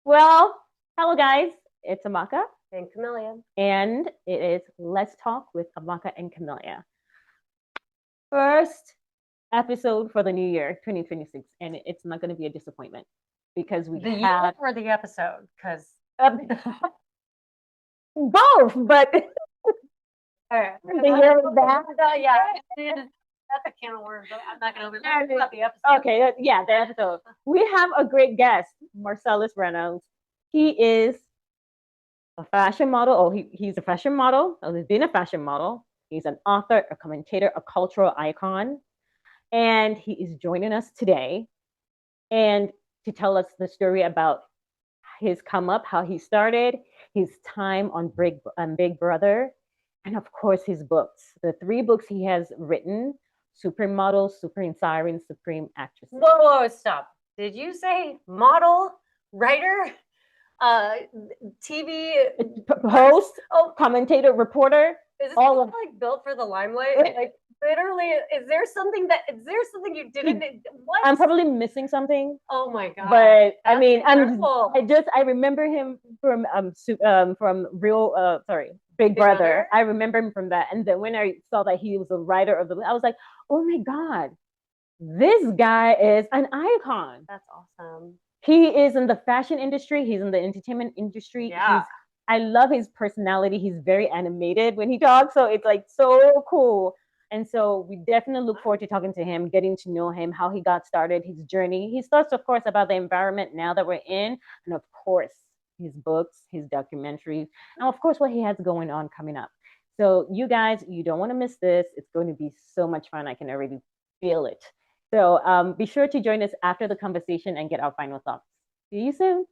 Well, hello guys, it's Amaka, And Camelia. and it is Let's Talk with Amaka and Camelia. First episode for the new year, 2026, and it's not going to be a disappointment because we The year have or the episode? Because both, but the year is back. Yeah, that's a can of worms. I'm not going to talk about the episode. Okay, yeah, the episode. We have a great guest, Marcellas Reynolds. He is a fashion model. He's a fashion model. He's been a fashion model. He's an author, a commentator, a cultural icon. And he is joining us today and to tell us the story about his come up, how he started, his time on Big Brother, and of course his books. The 3 books he has written: Supreme Model, Supreme Siren, Supreme Actress. Whoa, stop. Did you say model, writer, TV host, commentator, reporter? Is this all like built for the limelight? Like literally, is there something you didn't? What? I'm probably missing something. Oh my god! But I mean, I remember him from Big Brother. I remember him from that, and then when I saw that he was a writer of the, I was like, oh my god, this guy is an icon. That's awesome. He is in the fashion industry. He's in the entertainment industry. Yeah. I love his personality. He's very animated when he talks, so it's like so cool. And so we definitely look forward to talking to him, getting to know him, how he got started, his journey. He starts, of course, about the environment now that we're in, and of course, his books, his documentaries, and of course, what he has going on coming up. So you guys, you don't want to miss this. It's going to be so much fun. I can already feel it. So be sure to join us after the conversation and get our final thoughts. See you soon.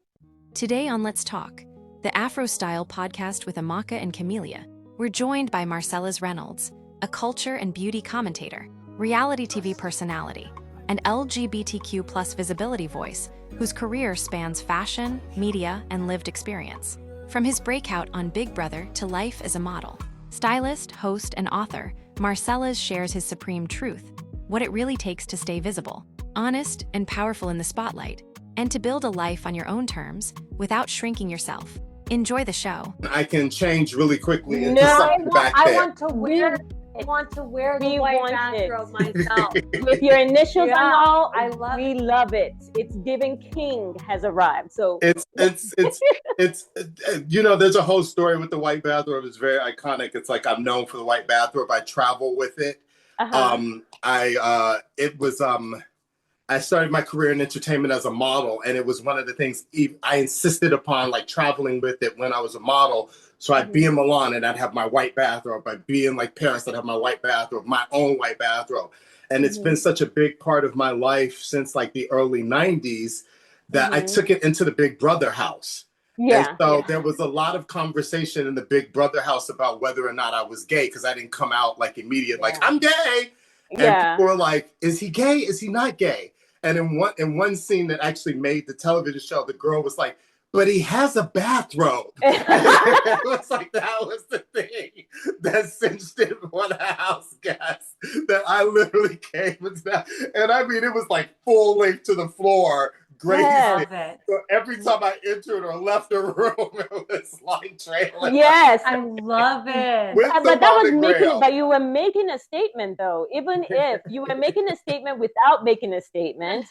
Today on Let's Talk, the ÁfroStyle Podcast with Amaka and Camelia, we're joined by Marcellas Reynolds, a culture and beauty commentator, reality TV personality, and LGBTQ plus visibility voice whose career spans fashion, media, and lived experience. From his breakout on Big Brother to life as a model, stylist, host, and author, Marcellas shares his supreme truth, what it really takes to stay visible, honest, and powerful in the spotlight, and to build a life on your own terms without shrinking yourself. Enjoy the show. I can change really quickly into something back there. I want to wear the white bathrobe myself. With your initials and all, we love it. It's giving king has arrived. So it's there's a whole story with the white bathrobe. It's very iconic. It's like I'm known for the white bathrobe. I travel with it. I started my career in entertainment as a model, and it was one of the things I insisted upon, like traveling with it when I was a model. So I'd be in Milan and I'd have my white bathrobe. I'd be in like Paris, I'd have my white bathrobe, my own white bathrobe. And it's been such a big part of my life since like the early 90s that I took it into the Big Brother house. Yeah. And so there was a lot of conversation in the Big Brother house about whether or not I was gay, because I didn't come out like immediate, like I'm gay. And people were like, is he gay? Is he not gay? And in one scene that actually made the television show, the girl was like, but he has a bathrobe. It was like, that was the thing that cinched in one house guests, that I literally came into that. And I mean, it was like full length to the floor. Great. Yeah. So every time I entered or left a room, it was like trailing. Yes. I love it. But you were making a statement though, even if you were making a statement without making a statement,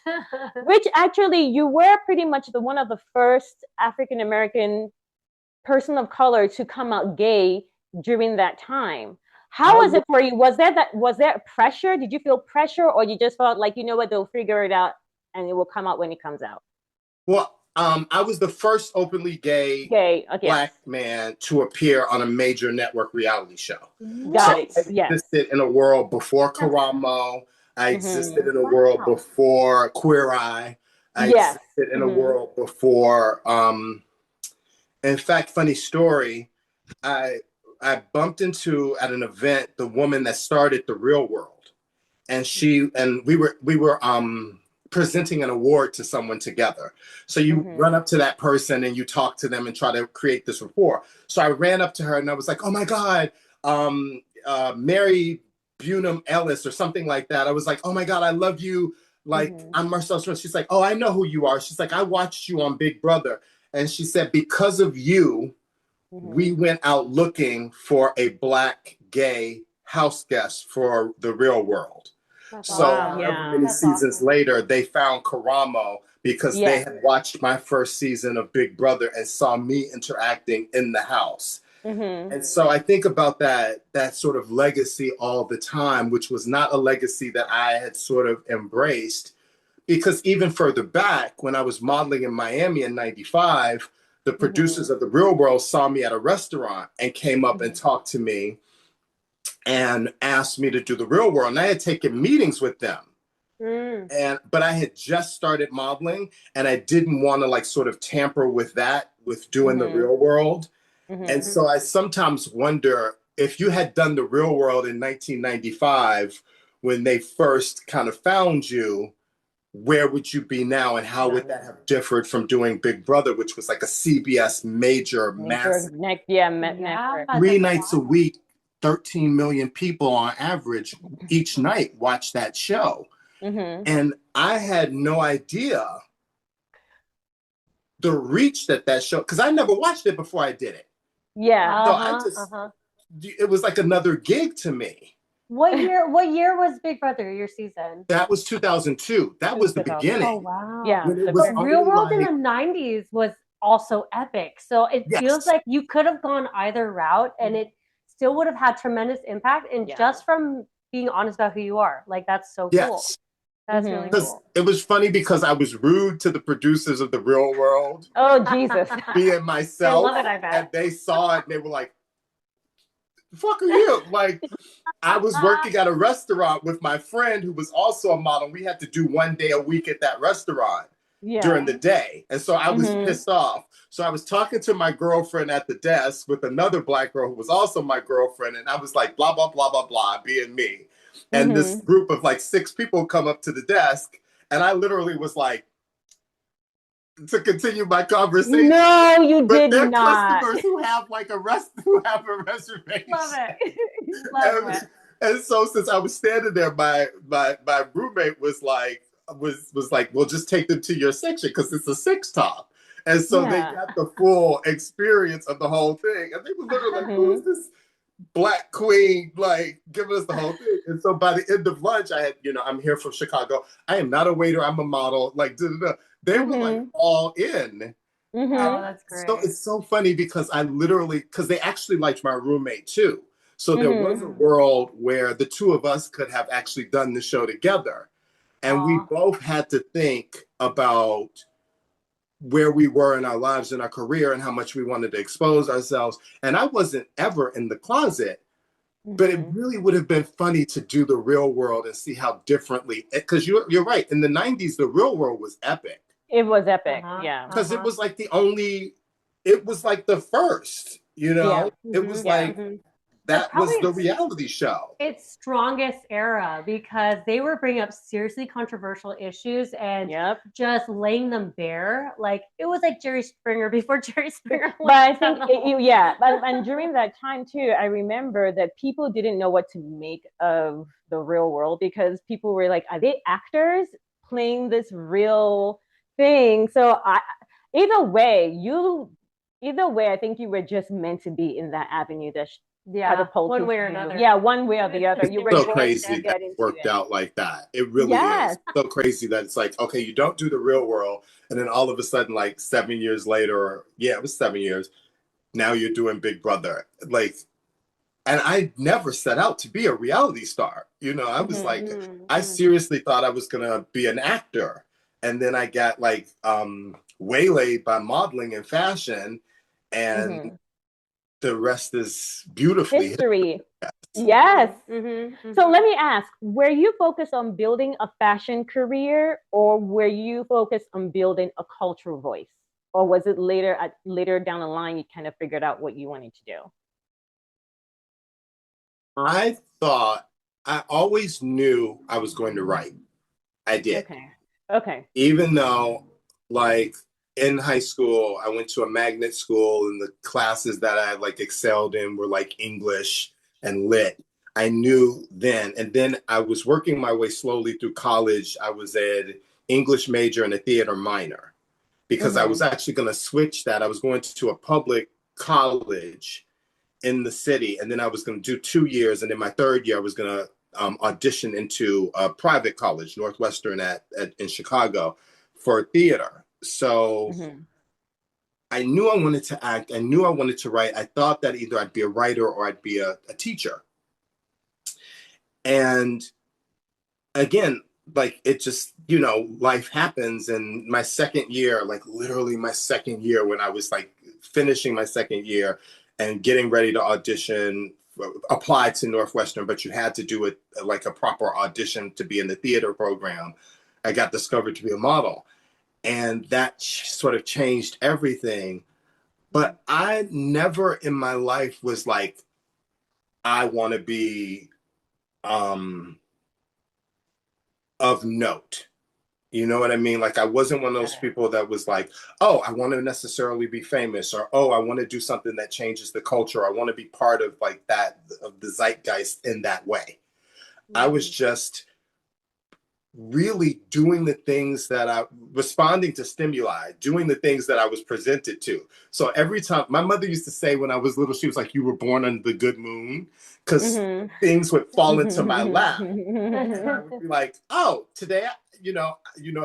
which actually you were pretty much one of the first African-American person of color to come out gay during that time. How was it for you? Was there pressure? Did you feel pressure, or you just felt like, you know what, they'll figure it out and it will come out when it comes out? Well, I was the first openly gay Black man to appear on a major network reality show. Got it. I existed in a world before Karamo. I existed in a world before Queer Eye. I existed in a world before. In fact, funny story, I bumped into at an event the woman that started The Real World, and we were presenting an award to someone together. So you run up to that person and you talk to them and try to create this rapport. So I ran up to her and I was like, oh my God, Mary Bunham Ellis or something like that. I was like, oh my God, I love you. Like, I'm Marcellas Reynolds. She's like, oh, I know who you are. She's like, I watched you on Big Brother. And she said, because of you, we went out looking for a Black gay house guest for the Real World. So however many seasons later, they found Karamo because they had watched my first season of Big Brother and saw me interacting in the house. And so I think about that sort of legacy all the time, which was not a legacy that I had sort of embraced, because even further back when I was modeling in Miami in 95, the producers of The Real World saw me at a restaurant and came up and talked to me and asked me to do The Real World. And I had taken meetings with them. But I had just started modeling and I didn't want to like sort of tamper with that, with doing The Real World. And so I sometimes wonder if you had done The Real World in 1995, when they first kind of found you, where would you be now, and how would that have differed from doing Big Brother, which was like a CBS massive, 3 nights a week, 13 million people on average each night watch that show. And I had no idea the reach that show, because I never watched it before I did it. So I just, it was like another gig to me. What year was Big Brother, your season? That was 2002. That was the beginning. Oh, wow. Yeah. But Real World in the 90s was also epic. So it feels like you could have gone either route and it still would have had tremendous impact. And just from being honest about who you are, like, that's so cool. That's really cool. It was funny because I was rude to the producers of The Real World. Oh, Jesus. Being myself. I love it, I bet. And they saw it and they were like, the fuck are you? Like, I was working at a restaurant with my friend who was also a model. We had to do 1 day a week at that restaurant during the day. And so I was pissed off. So I was talking to my girlfriend at the desk with another Black girl who was also my girlfriend. And I was like, blah, blah, blah, blah, blah, being me. And this group of like 6 people come up to the desk. And I literally was like, to continue my conversation. No, you did they're not. Customers who have like a reservation. Love it. Love it. And so since I was standing there, my roommate was like, well, just take them to your section because it's a 6 top. And so they got the full experience of the whole thing. And they were literally like, who is this Black queen, like, giving us the whole thing? And so by the end of lunch, I had, I'm here from Chicago. I am not a waiter. I'm a model. Like, they were like all in. Oh, that's great. So it's so funny because because they actually liked my roommate too. So there was a world where the two of us could have actually done the show together. And we both had to think about where we were in our lives and our career and how much we wanted to expose ourselves. And I wasn't ever in the closet, but it really would have been funny to do The Real World and see how differently, because you're right. In the 90s, The Real World was epic. It was epic, because it was like it was like the first, it was like, that was the reality show. Its strongest era, because they were bringing up seriously controversial issues and just laying them bare. Like, it was like Jerry Springer before Jerry Springer. But I think, and during that time too, I remember that people didn't know what to make of The Real World because people were like, are they actors playing this real thing? So either way, I think you were just meant to be in that avenue that one way or another. Yeah, one way or the other. You were so crazy that it worked out like that. It really is so crazy that it's like, okay, you don't do The Real World, and then all of a sudden, like 7 years later, it was 7 years, now you're doing Big Brother. Like, and I never set out to be a reality star. I was like, I seriously thought I was gonna be an actor. And then I got like waylaid by modeling and fashion, and the rest is beautifully history. Yes. So let me ask, were you focused on building a fashion career, or were you focused on building a cultural voice? Or was it later down the line you kind of figured out what you wanted to do? I always knew I was going to write. I did. Okay. Even though, like, in high school, I went to a magnet school, and the classes that I like excelled in were like English and lit. I knew then, and then I was working my way slowly through college. I was an English major and a theater minor because I was actually going to switch that. I was going to a public college in the city, and then I was going to do 2 years, and in my third year I was going to audition into a private college, Northwestern in Chicago, for theater. So I knew I wanted to act. I knew I wanted to write. I thought that either I'd be a writer or I'd be a teacher. And again, like, it just, you know, life happens. And my second year, like literally my second year, when I was like finishing my second year and getting ready to audition, apply to Northwestern, but you had to do it like a proper audition to be in the theater program, I got discovered to be a model. And that sort of changed everything. But I never in my life was like, I want to be of note. You know what I mean? Like, I wasn't one of those people that was like, oh, I want to necessarily be famous, or, oh, I want to do something that changes the culture. I want to be part of like that, of the zeitgeist in that way. I was just really doing the things that responding to stimuli, doing the things that I was presented to. So every time, my mother used to say when I was little, she was like, you were born under the good moon, because things would fall into my lap. And I would be like, oh, today, you know,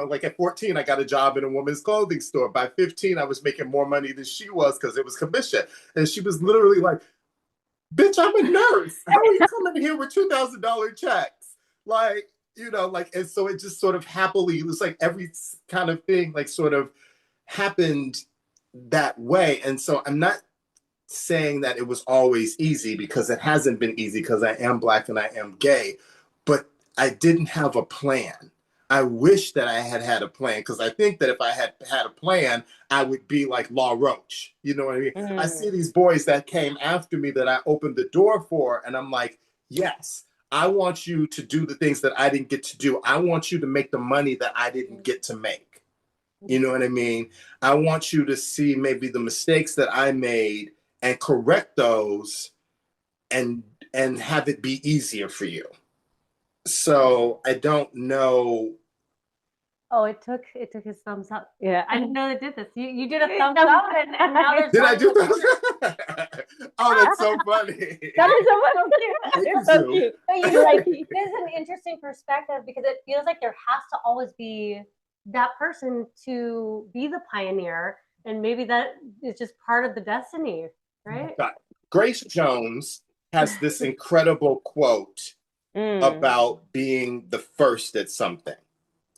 like at 14, I got a job in a woman's clothing store. By 15, I was making more money than she was because it was commission. And she was literally like, bitch, I'm a nurse. How are you coming here with $2,000 checks? Like, you know, like, and so it just sort of happily, it was like every kind of thing, like, sort of happened that way. And so I'm not saying that it was always easy, because it hasn't been easy, because I am Black and I am gay, but I didn't have a plan. I wish that I had a plan, because I think that if I had a plan, I would be like Law Roach. You know what I mean? I see these boys that came after me that I opened the door for, and I'm like, yes, I want you to do the things that I didn't get to do. I want you to make the money that I didn't get to make. You know what I mean? I want you to see maybe the mistakes that I made and correct those, and have it be easier for you. So I don't know. Oh, it took his thumbs up. Yeah. I didn't know they did this. You did a thumbs up, and now there's. Did I do that? Oh, that's so funny. That is so funny. It's so cute. But you like, it is an interesting perspective, because it feels like there has to always be that person to be the pioneer, and maybe that is just part of the destiny, right? Grace Jones has this incredible quote about being the first at something.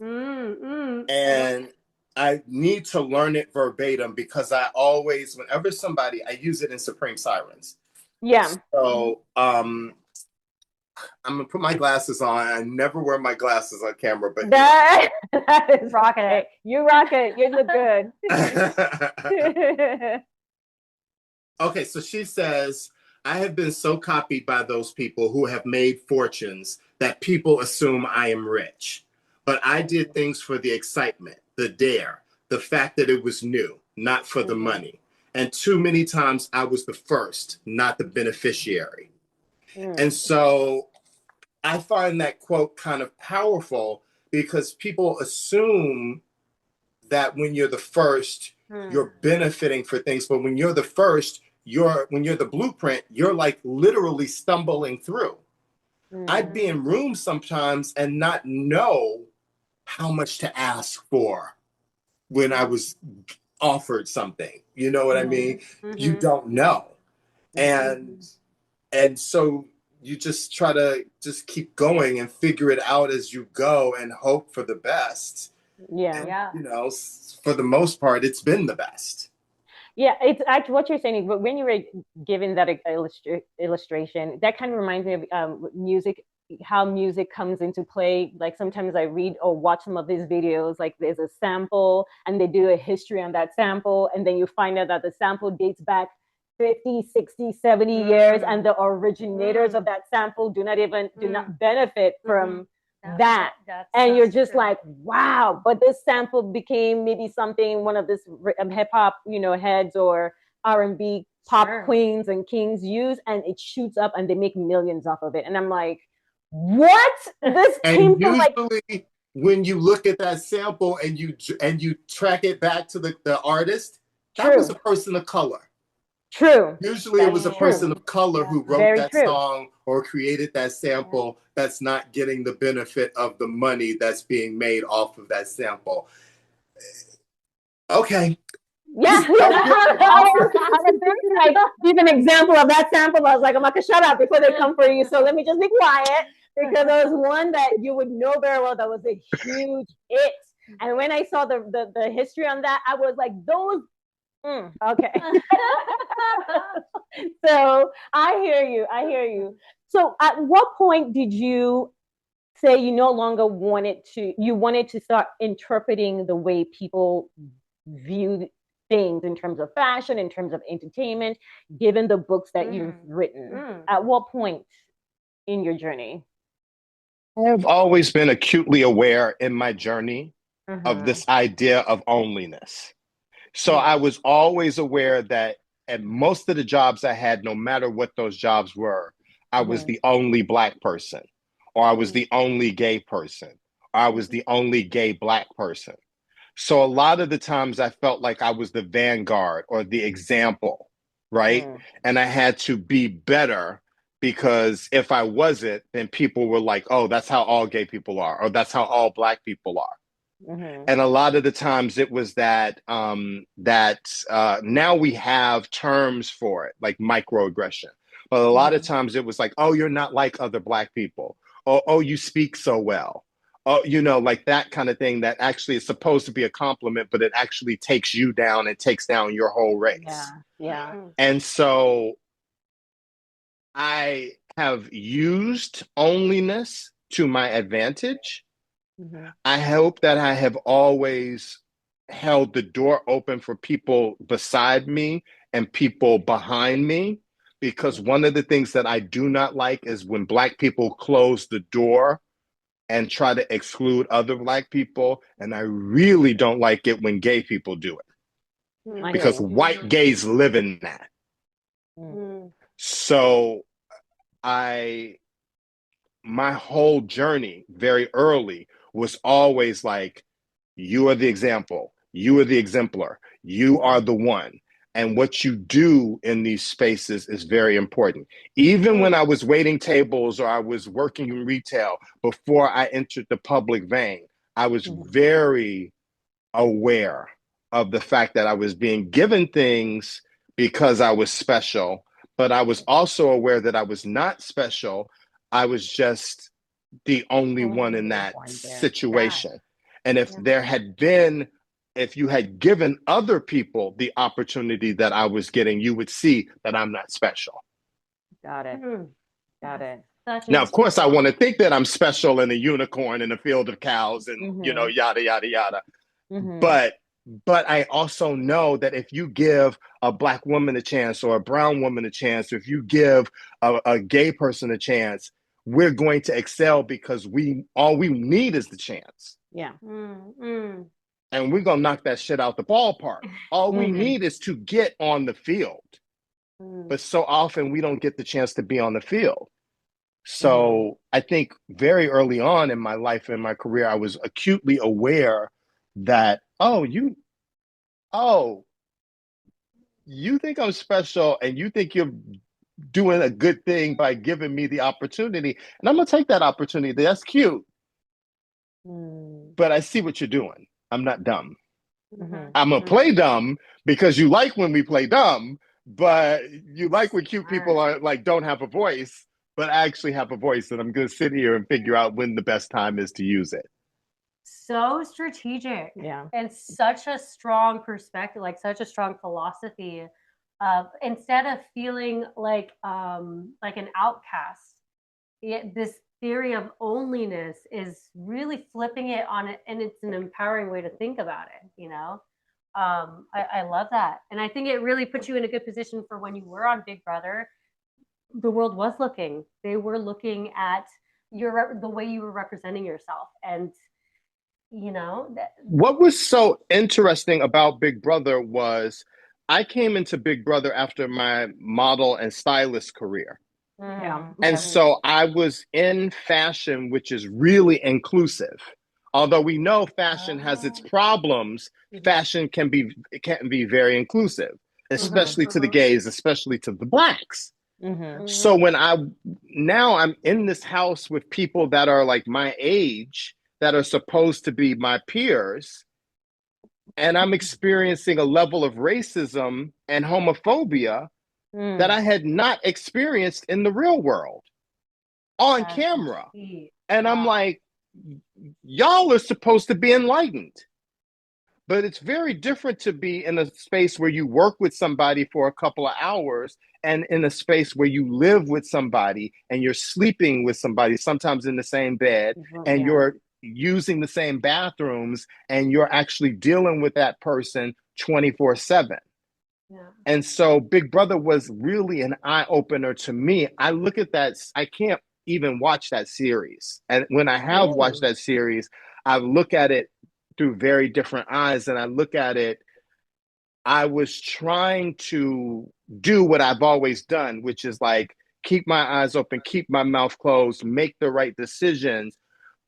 And I need to learn it verbatim, because I always, whenever I use it in Supreme Sirens. Yeah. So I'm gonna put my glasses on. I never wear my glasses on camera, but that is rocking it. You rock it. You look good. Okay, so she says, I have been so copied by those people who have made fortunes that people assume I am rich. But I did things for the excitement, the dare, the fact that it was new, not for the money. And too many times I was the first, not the beneficiary. And so I find that quote kind of powerful, because people assume that when you're the first, you're benefiting for things. But when you're the first, when you're the blueprint, you're like literally stumbling through. I'd be in rooms sometimes and not know how much to ask for when I was offered something. You know what I mean? You don't know. And so you just try to just keep going and figure it out as you go and hope for the best. Yeah. And, you know, for the most part, it's been the best. Yeah, it's actually what you're saying. But when you were giving that illustration, that kind of reminds me of music, how music comes into play. Like sometimes I read or watch some of these videos, like there's a sample and they do a history on that sample. And then you find out that the sample dates back 50, 60, 70 years. And the originators of that sample do not benefit from that. And you're just like, wow, but this sample became maybe something one of this hip hop, heads or R&B pop queens and kings use, and it shoots up and they make millions off of it. And I'm like, what? This came from like when you look at that sample and you track it back to the artist, that True. was a person of color. True. Usually it was a person of color who wrote Very that true. song or created that sample that's not getting the benefit of the money that's being made off of that sample. Okay. Yeah. Like, give an example of that sample. I was like, Amaka, shut up before they come for you. So let me just be quiet, because there was one that you would know very well that was a huge hit. And when I saw the history on that, I was like, those. Okay. So I hear you. So at what point did you say you no longer wanted to start interpreting the way people view things in terms of fashion, in terms of entertainment, given the books that you've written? At what point in your journey? I have always been acutely aware in my journey of this idea of onlyness. So I was always aware that at most of the jobs I had, no matter what those jobs were, I was the only Black person, or I was the only gay person, or I was the only gay Black person. So a lot of the times I felt like I was the vanguard or the example, right? And I had to be better, because if I wasn't, then people were like, oh, that's how all gay people are, or that's how all Black people are. And a lot of the times it was that now we have terms for it, like microaggression. But a lot of times it was like, oh, you're not like other Black people. Oh, you speak so well. Oh, like that kind of thing that actually is supposed to be a compliment, but it actually takes you down and takes down your whole race. Yeah. And so I have used onlyness to my advantage. I hope that I have always held the door open for people beside me and people behind me, because one of the things that I do not like is when Black people close the door and try to exclude other Black people. And I really don't like it when gay people do it, because white gays live in that. So my whole journey very early was always like, you are the example, you are the exemplar, you are the one. And what you do in these spaces is very important. Even when I was waiting tables or I was working in retail, before I entered the public vein, I was very aware of the fact that I was being given things because I was special, but I was also aware that I was not special. I was just the only one in that situation. And if you had given other people the opportunity that I was getting, you would see that I'm not special. Got it. Now, of course, I want to think that I'm special and a unicorn in a field of cows and, yada, yada, yada. But I also know that if you give a Black woman a chance, or a brown woman a chance, or if you give a gay person a chance, we're going to excel, because all we need is the chance. Yeah. And we're going to knock that shit out the ballpark. All we need is to get on the field. But so often we don't get the chance to be on the field. So I think very early on in my life and my career, I was acutely aware that, you think I'm special, and you think you're doing a good thing by giving me the opportunity, and I'm going to take that opportunity. That's cute. But I see what you're doing. I'm not dumb. I'm going to play dumb because you like when we play dumb, but you like when cute people are like, don't have a voice, but I actually have a voice, and I'm going to sit here and figure out when the best time is to use it. So strategic. And such a strong perspective, like such a strong philosophy of, instead of feeling like an outcast, this theory of onlyness is really flipping it on it, and it's an empowering way to think about it. I love that, and I think it really put you in a good position for when you were on Big Brother. The world was looking; they were looking at the way you were representing yourself, and what was so interesting about Big Brother was I came into Big Brother after my model and stylist career. And so I was in fashion, which is really inclusive. Although we know fashion has its problems, fashion can be very inclusive, especially to the gays, especially to the blacks. So when I'm in this house with people that are like my age, that are supposed to be my peers, and I'm experiencing a level of racism and homophobia that I had not experienced in the real world on camera. And I'm like, y'all are supposed to be enlightened. But it's very different to be in a space where you work with somebody for a couple of hours and in a space where you live with somebody and you're sleeping with somebody, sometimes in the same bed, and you're using the same bathrooms and you're actually dealing with that person 24/7. And so Big Brother was really an eye-opener to me. I look at that, I can't even watch that series. And when I have watched that series, I look at it through very different eyes. And I look at it, I was trying to do what I've always done, which is like, keep my eyes open, keep my mouth closed, make the right decisions.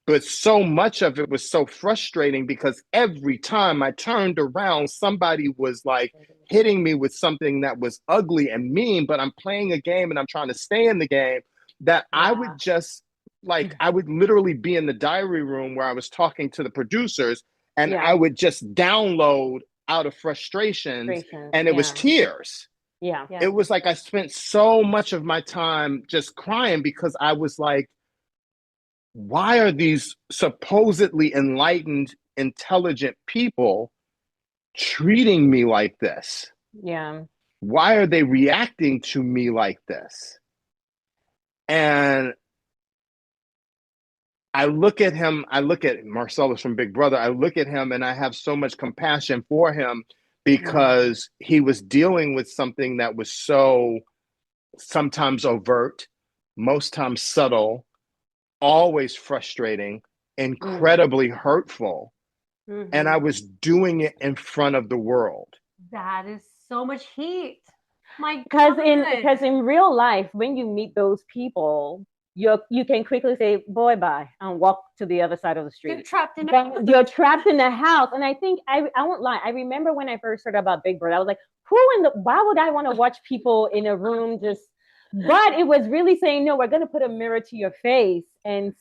But so much of it was so frustrating because every time I turned around, somebody was like hitting me with something that was ugly and mean, but I'm playing a game and I'm trying to stay in the game, that I would just like, I would literally be in the diary room where I was talking to the producers and I would just download out of frustrations and it was tears. It was like I spent so much of my time just crying because I was like, why are these supposedly enlightened, intelligent people treating me like this? Why are they reacting to me like this? And I look at him, I look at Marcellas from Big Brother, I look at him and I have so much compassion for him because he was dealing with something that was so sometimes overt, most times subtle, always frustrating, incredibly hurtful. And I was doing it in front of the world. That is so much heat. Because in real life, when you meet those people, you can quickly say, boy, bye, and walk to the other side of the street. You're trapped in the house. And I think, I won't lie, I remember when I first heard about Big Brother, I was like, why would I want to watch people in a room just, but it was really saying, no, we're going to put a mirror to your face and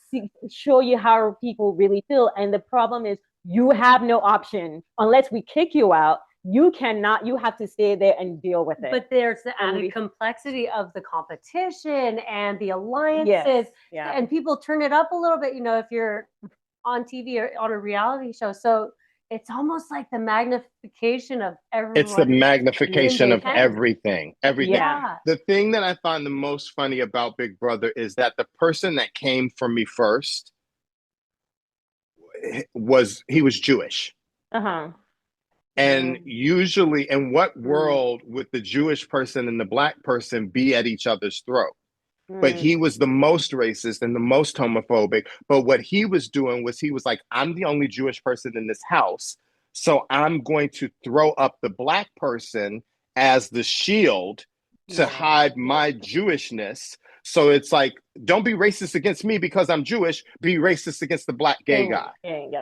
show you how people really feel. And the problem is you have no option unless we kick you out. You cannot, you have to stay there and deal with it. But there's the added complexity of the competition and the alliances. And people turn it up a little bit, if you're on TV or on a reality show. So it's almost like the magnification of everyone. It's the magnification of everything. The thing that I find the most funny about Big Brother is that the person that came for me first was Jewish. And usually, in what world would the Jewish person and the black person be at each other's throat? But he was the most racist and the most homophobic. But what he was doing was he was like, I'm the only Jewish person in this house. So I'm going to throw up the black person as the shield to hide my Jewishness. So it's like, don't be racist against me because I'm Jewish. Be racist against the black gay guy.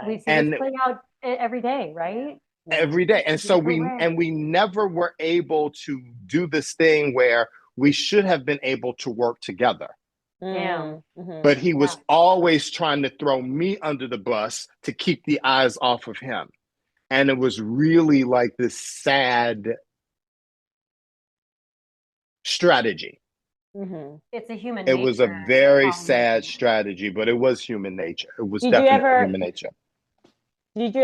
We see this play out every day, right? Every day. And so we never were able to do this thing where we should have been able to work together. But he was always trying to throw me under the bus to keep the eyes off of him. And it was really like this sad strategy. It's a human nature. It was a very sad strategy, but it was human nature. It was definitely human nature. Did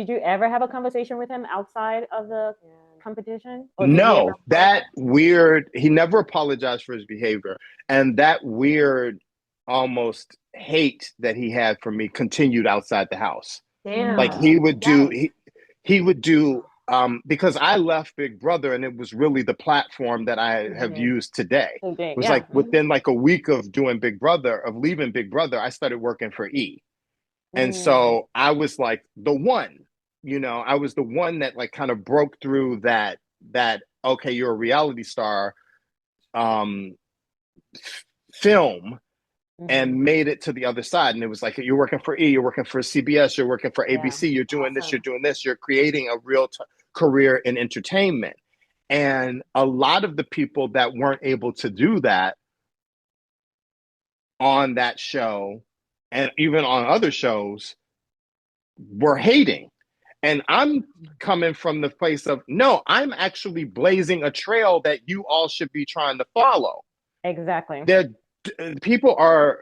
you ever have a conversation with him outside of the competition? No, he never apologized for his behavior. And that weird almost hate that he had for me continued outside the house. Like he would do, because I left Big Brother and it was really the platform that I have used today. It was like within like a week of leaving Big Brother, I started working for E! And so I was like the one, I was the one that like kind of broke through that, okay, you're a reality star film. and made it to the other side. And it was like, you're working for E, you're working for CBS, you're working for ABC, you're doing this, you're doing this, you're creating a real career in entertainment. And a lot of the people that weren't able to do that on that show and even on other shows were hating. And I'm coming from the place of, no, I'm actually blazing a trail that you all should be trying to follow. Exactly. People are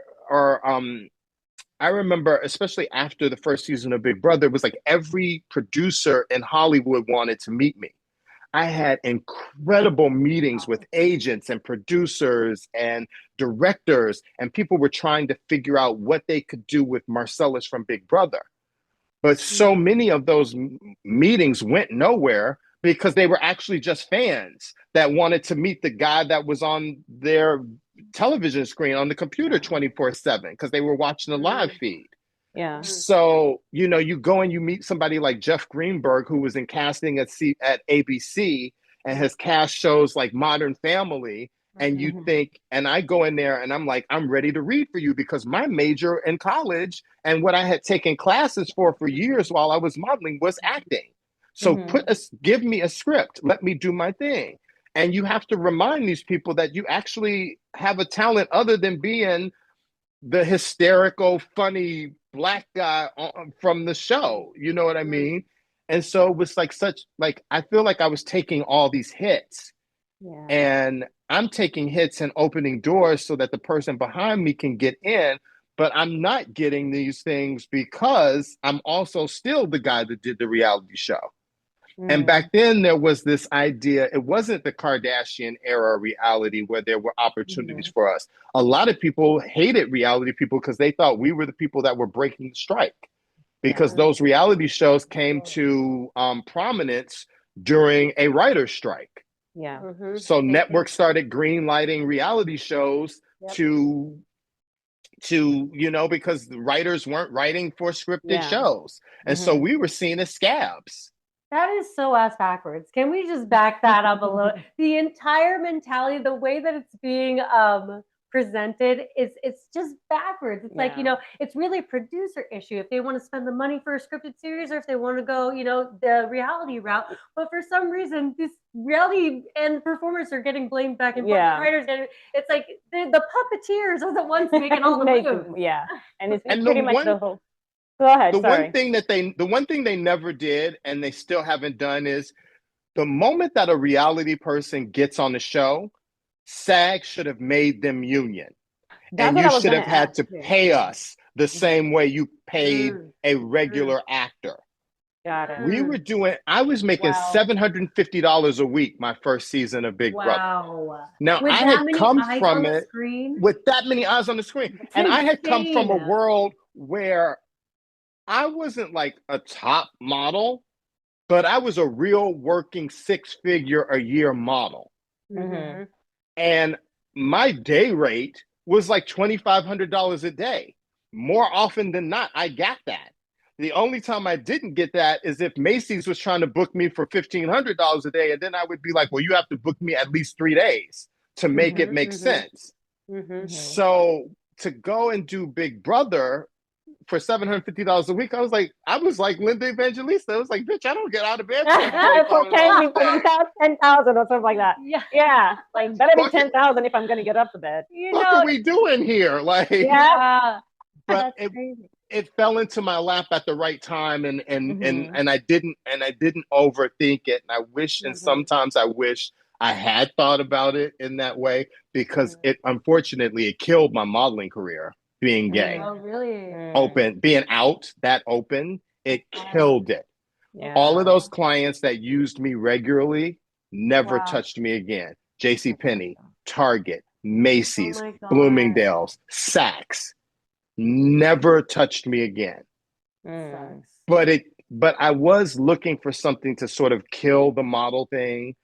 I remember, especially after the first season of Big Brother, it was like every producer in Hollywood wanted to meet me. I had incredible meetings with agents and producers and directors, and people were trying to figure out what they could do with Marcellas from Big Brother. But so many of those meetings went nowhere because they were actually just fans that wanted to meet the guy that was on their television screen on the computer 24/7 because they were watching the live feed. Yeah. So, you know, you go and you meet somebody like Jeff Greenberg, who was in casting at ABC and has cast shows like Modern Family. And you think, and I go in there and I'm like, I'm ready to read for you because my major in college and what I had taken classes for years while I was modeling was acting. So give me a script, let me do my thing. And you have to remind these people that you actually have a talent other than being the hysterical, funny Black guy from the show. You know what I mean? And so it was like I feel like I was taking all these hits. Yeah. And I'm taking hits and opening doors so that the person behind me can get in, but I'm not getting these things because I'm also still the guy that did the reality show. And back then there was this idea, it wasn't the Kardashian era reality where there were opportunities for us. A lot of people hated reality people because they thought we were the people that were breaking the strike because those reality shows came to prominence during a writer's strike. Yeah. So networks started green lighting reality shows to you know, because the writers weren't writing for scripted shows. And so we were seen as scabs. That is so ass backwards. Can we just back that up a little? The entire mentality, the way that it's being presented it's just backwards. It's like, you know, it's really a producer issue if they want to spend the money for a scripted series or if they want to go, you know, the reality route. But for some reason, this reality and performers are getting blamed back and forth. The writers it's like the puppeteers are the ones making all the moves. Yeah. And it's pretty much the whole. Go ahead. One thing they never did and they still haven't done is the moment that a reality person gets on the show, SAG should have made them union. And you should have had to pay us the same way you paid a regular actor. Got it. We were doing, I was making $750 a week my first season of Big Brother. Now, I had come from it with that many eyes on the screen. And I had come from a world where I wasn't like a top model, but I was a real working 6-figure a year model. And my day rate was like $2,500 a day. More often than not, I got that. The only time I didn't get that is if Macy's was trying to book me for $1,500 a day. And then I would be like, well, you have to book me at least 3 days to make it make sense. So to go and do Big Brother for $750 a week, I was like Linda Evangelista. I was like, bitch, I don't get out of bed. It's okay, we put 10,000 or something like that. Yeah, like better be 10,000 if I'm gonna get up to bed. What are we doing here? Like, but it fell into my lap at the right time, and I didn't overthink it. And I wish, and sometimes I wish I had thought about it in that way because unfortunately it killed my modeling career. Being gay, being out that open, it killed it. All of those clients that used me regularly never touched me again. JCPenney, Target, Macy's, Bloomingdale's, Saks, never touched me again. But I was looking for something to sort of kill the model thing.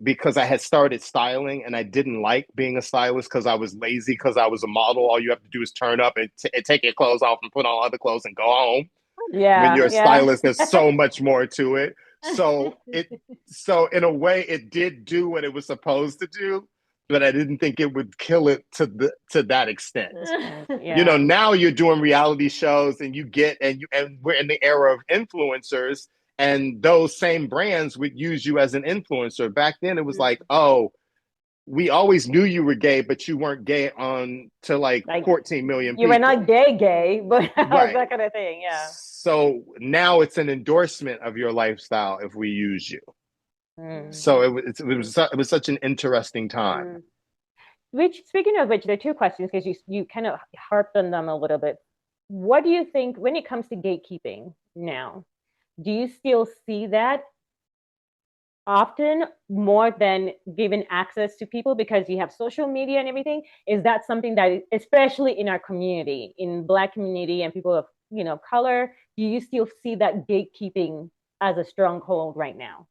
Because I had started styling and I didn't like being a stylist because I was lazy because I was a model. All you have to do is turn up and take your clothes off and put on other clothes and go home. When you're a stylist, there's so much more to it. So in a way, it did do what it was supposed to do. but I didn't think it would kill it to that extent. Yeah. You know, now you're doing reality shows and and we're in the era of influencers, and those same brands would use you as an influencer. Back then it was like, oh, we always knew you were gay, but you weren't gay on to like 14 million people. You were not gay, but right. That kind of thing, yeah. So now it's an endorsement of your lifestyle if we use you. So it was such an interesting time. Which, speaking of which, there are two questions because you kind of harped on them a little bit. What do you think when it comes to gatekeeping now? Do you still see that often more than giving access to people because you have social media and everything? Is that something that, especially in our community, in Black community and people of color, do you still see that gatekeeping as a stronghold right now?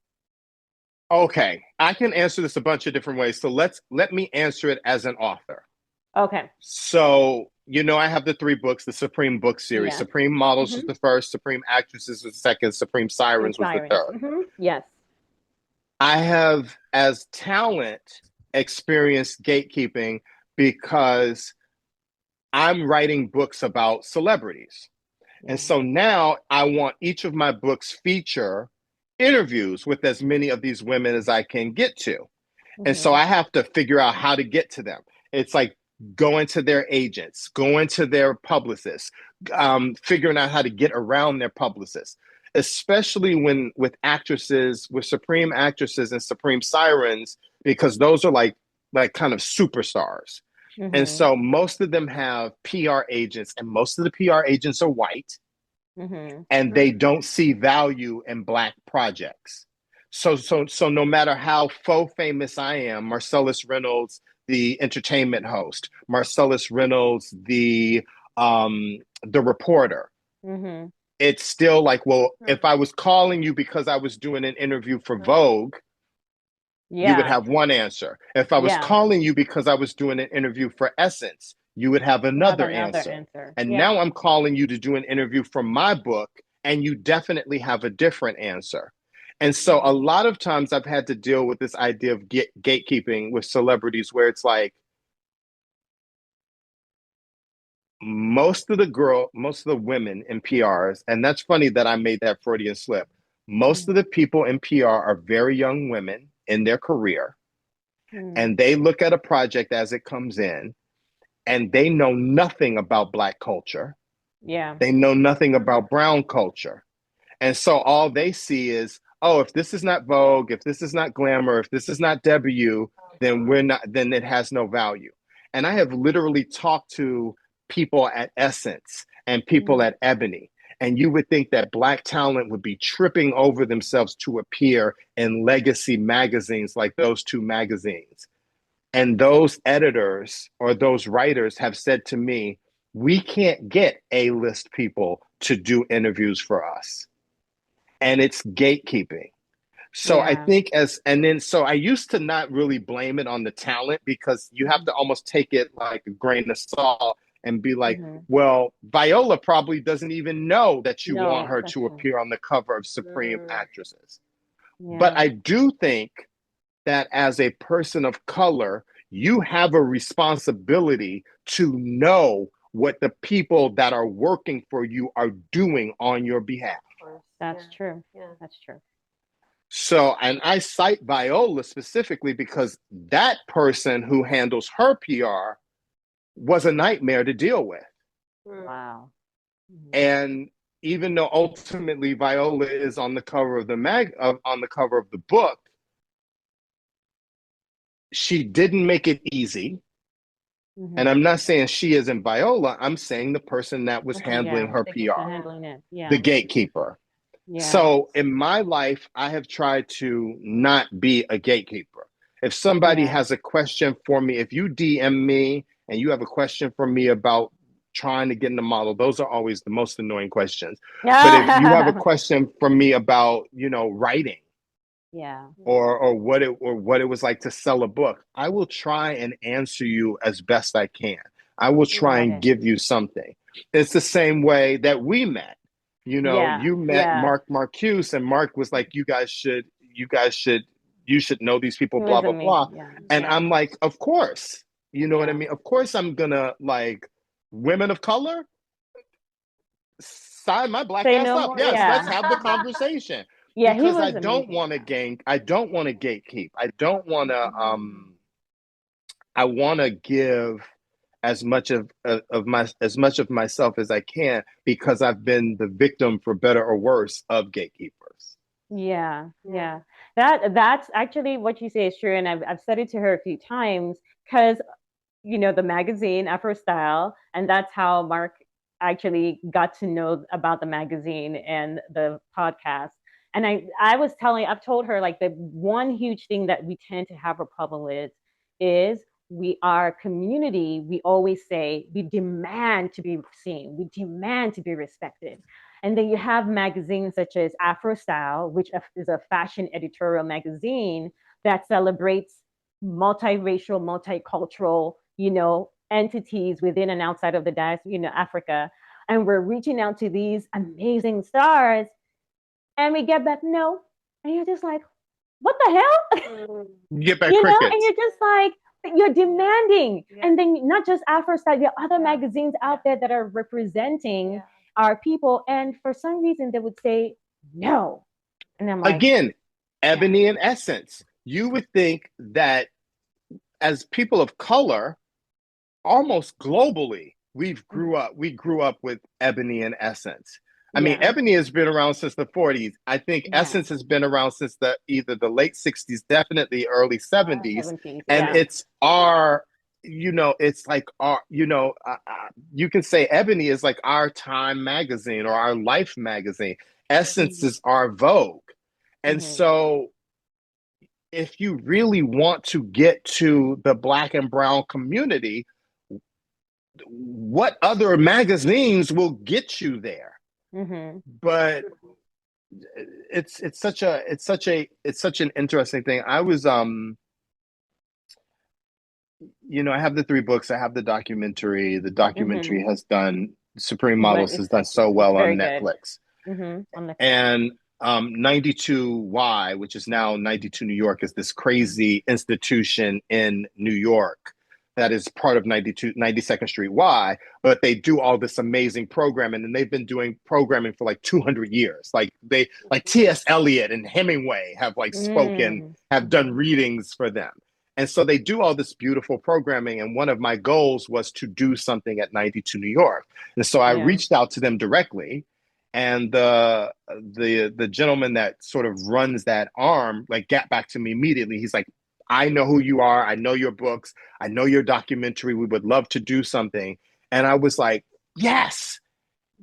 Okay, I can answer this a bunch of different ways. So let me answer it as an author. Okay. So, I have the 3 books, the Supreme book series. Yeah. Supreme Models was the first, Supreme Actresses was the second, Supreme Sirens was the third. Yes. I have, as talent, experienced gatekeeping because I'm writing books about celebrities. Yeah. And so now I want each of my books feature interviews with as many of these women as I can get to. And so I have to figure out how to get to them. It's like going to their agents, going to their publicists, figuring out how to get around their publicists, especially with actresses, with Supreme Actresses and Supreme Sirens, because those are like kind of superstars. And so most of them have PR agents, and most of the PR agents are white. And they don't see value in Black projects. So no matter how faux famous I am, Marcellas Reynolds, the entertainment host, Marcellas Reynolds, the reporter, it's still like, well, if I was calling you because I was doing an interview for Vogue, you would have one answer. If I was calling you because I was doing an interview for Essence, you would have another answer. And now I'm calling you to do an interview for my book, and you definitely have a different answer. And so a lot of times I've had to deal with this idea of gatekeeping with celebrities, where it's like most of the women in PRs, and that's funny that I made that Freudian slip. Most of the people in PR are very young women in their career, and they look at a project as it comes in, and they know nothing about Black culture. Yeah. They know nothing about brown culture. And so all they see is, oh, if this is not Vogue, if this is not Glamour, if this is not W, then it has no value. And I have literally talked to people at Essence and people at Ebony, and you would think that Black talent would be tripping over themselves to appear in legacy magazines like those 2 magazines. And those editors or those writers have said to me, we can't get A-list people to do interviews for us. And it's gatekeeping. So I think so I used to not really blame it on the talent, because you have to almost take it like a grain of salt and be like, well, Viola probably doesn't even know that you want her to appear on the cover of Supreme Actresses. Yeah. But I do think that as a person of color, you have a responsibility to know what the people that are working for you are doing on your behalf. That's true. Yeah, that's true. So, and I cite Viola specifically because that person who handles her PR was a nightmare to deal with. Wow. And even though ultimately Viola is on the cover of on the cover of the book, she didn't make it easy. And I'm not saying she isn't Viola. I'm saying the person that was handling her PR, the gatekeeper. Yeah. So in my life, I have tried to not be a gatekeeper. If somebody has a question for me, if you DM me and you have a question for me about trying to get in the model, those are always the most annoying questions. But if you have a question for me about, writing, or what it was like to sell a book, I will try and answer you as best I can. I will try and give you something. It's the same way that we met. You met Mark Marcuse, and Mark was like, you guys should you should know these people, It blah, was blah, amazing. blah. Yeah. And Yeah. I'm like, of course, you know what I Yeah. mean? Of course I'm gonna like women of color, sign my black Say ass no up. more. Yes, let's Yeah. have the conversation. Yeah, he Because was amazing. I don't want to gatekeep. I don't want to I want to give as much of myself as I can, because I've been the victim, for better or worse, of gatekeepers. Yeah, yeah. That's actually what you say is true, and I've said it to her a few times because the magazine ÁfroStyle, and that's how Mark actually got to know about the magazine and the podcast. And I've told her like the one huge thing that we tend to have a problem with is we are community. We always say we demand to be seen, we demand to be respected. And then you have magazines such as ÁfroStyle, which is a fashion editorial magazine that celebrates multiracial, multicultural, entities within and outside of the diaspora, Africa. And we're reaching out to these amazing stars, and we get back no. And you're just like, what the hell? You get back And crickets. you're just like, you're demanding. Yeah. And then not just ÁfroStyle, there are other magazines out there that are representing our people. And for some reason, they would say no. And I'm like, again, ebony and essence. You would think that as people of color, almost globally, we grew up with ebony and essence. I mean, ebony has been around since the 40s. I think essence has been around since either the late 60s, definitely early 70s. And it's our, it's like our, you can say ebony is like our Time magazine or our Life magazine. Essence is our Vogue. And so if you really want to get to the Black and brown community, what other magazines will get you there? But it's such an interesting thing. I was I have the 3 books. I have the documentary. The documentary has done Supreme Models has done so well on Netflix. And 92Y, which is now 92 New York, is this crazy institution in New York that is part of 92nd Street Y, but they do all this amazing programming, and they've been doing programming for like 200 years. Like T.S. Eliot and Hemingway have have done readings for them. And so they do all this beautiful programming. And one of my goals was to do something at 92 New York. And so I reached out to them directly. And the gentleman that sort of runs that arm got back to me immediately. He's like, I know who you are. I know your books. I know your documentary. We would love to do something. And I was like, yes.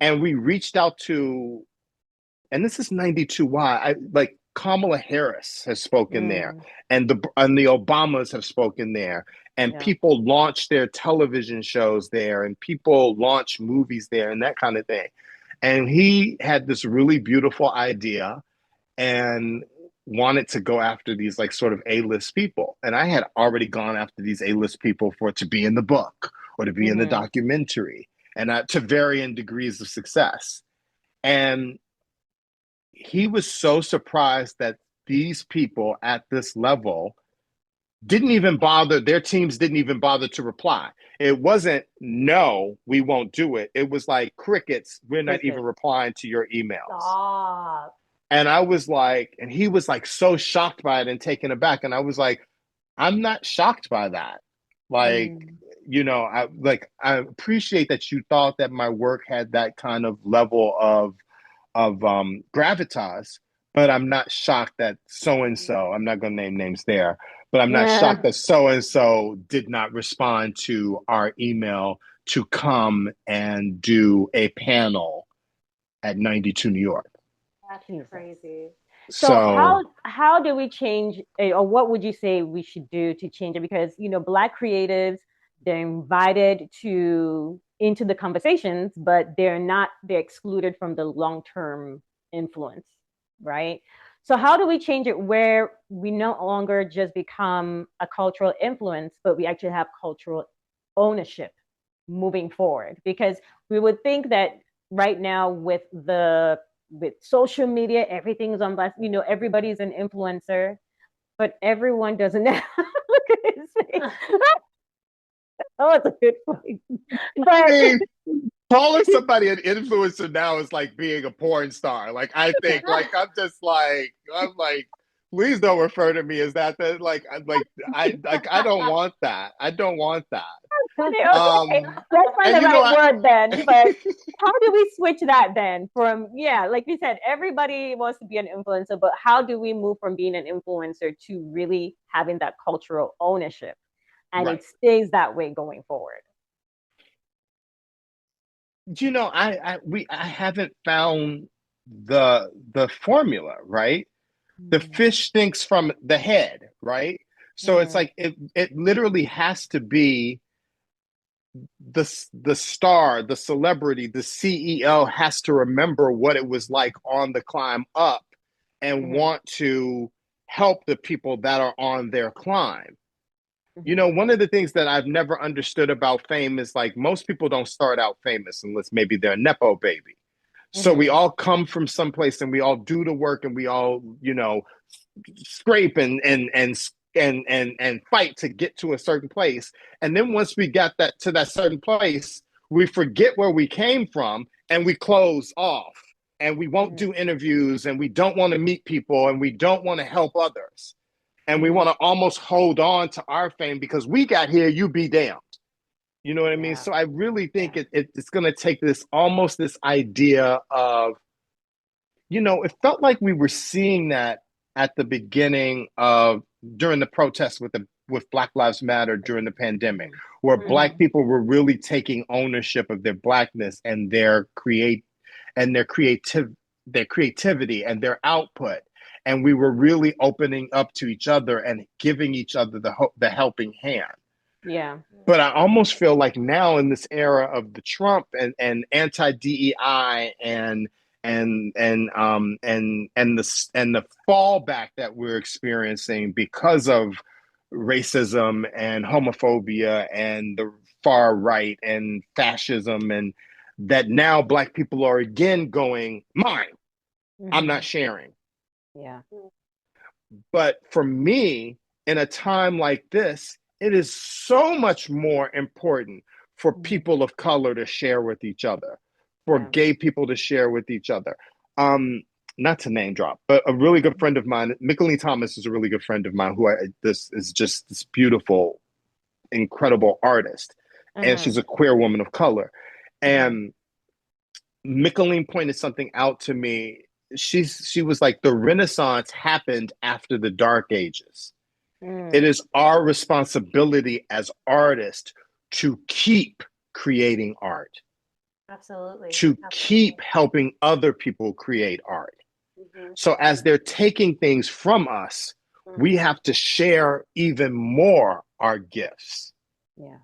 And we reached out to, and this is 92Y. Kamala Harris has spoken there, and the Obamas have spoken there, and people launch their television shows there, and people launch movies there, and that kind of thing. And he had this really beautiful idea and wanted to go after these sort of A-list people. And I had already gone after these A-list people to be in the book or to be in the documentary, and to varying degrees of success. And he was so surprised that these people at this level their teams didn't even bother to reply. It wasn't, no, we won't do it. It was like crickets. We're not even replying to your emails. Stop. And I was like, and he was so shocked by it and taken aback. And I was like, I'm not shocked by that. I appreciate that you thought that my work had that kind of level of gravitas, but I'm not shocked that so-and-so, I'm not going to name names there, but I'm not shocked that so-and-so did not respond to our email to come and do a panel at 92 New York. That's crazy. So how do we change, or what would you say we should do to change it? Because, Black creatives, they're invited into the conversations, but they're excluded from the long-term influence, right? So how do we change it where we no longer just become a cultural influence, but we actually have cultural ownership moving forward? Because we would think that right now with social media, everything's on blast, everybody's an influencer. but everyone doesn't have. Look at his face. Oh, it's a good point. But calling somebody an influencer now is like being a porn star. Like I think, like I'm like, please don't refer to me as that. That I don't want that. I don't want that. okay, let's find the right word then. But how do we switch that then from like we said, everybody wants to be an influencer, but how do we move from being an influencer to really having that cultural ownership, and it stays that way going forward? I haven't found the formula, right? The fish thinks from the head, right? So it's like it literally has to be the star, the celebrity, the CEO has to remember what it was like on the climb up and want to help the people that are on their climb. One of the things that I've never understood about fame is like most people don't start out famous unless maybe they're a Nepo baby. So we all come from someplace and we all do the work and we all, scrape and fight to get to a certain place. And then once we got that to that certain place, we forget where we came from and we close off and we won't do interviews and we don't want to meet people and we don't want to help others. And we want to almost hold on to our fame because we got here, you be damned. You know what I mean? So I really think it's going to take this idea of, it felt like we were seeing that at the beginning of during the protests with Black Lives Matter during the pandemic, where Black people were really taking ownership of their Blackness and their creativity and their output. And we were really opening up to each other and giving each other the helping hand. Yeah. But I almost feel like now in this era of the Trump and anti-DEI and the fallback that we're experiencing because of racism and homophobia and the far right and fascism, and that now Black people are again going, mine, I'm not sharing. Yeah. But for me, in a time like this, it is so much more important for people of color to share with each other, for gay people to share with each other. Not to name drop, but a really good friend of mine, Mickalene Thomas is a really good friend of mine this is just this beautiful, incredible artist. And she's a queer woman of color. And Mickalene pointed something out to me. She was like, the Renaissance happened after the Dark Ages. It is our responsibility as artists to keep creating art. Absolutely. To keep helping other people create art. So as they're taking things from us, we have to share even more our gifts. Yeah.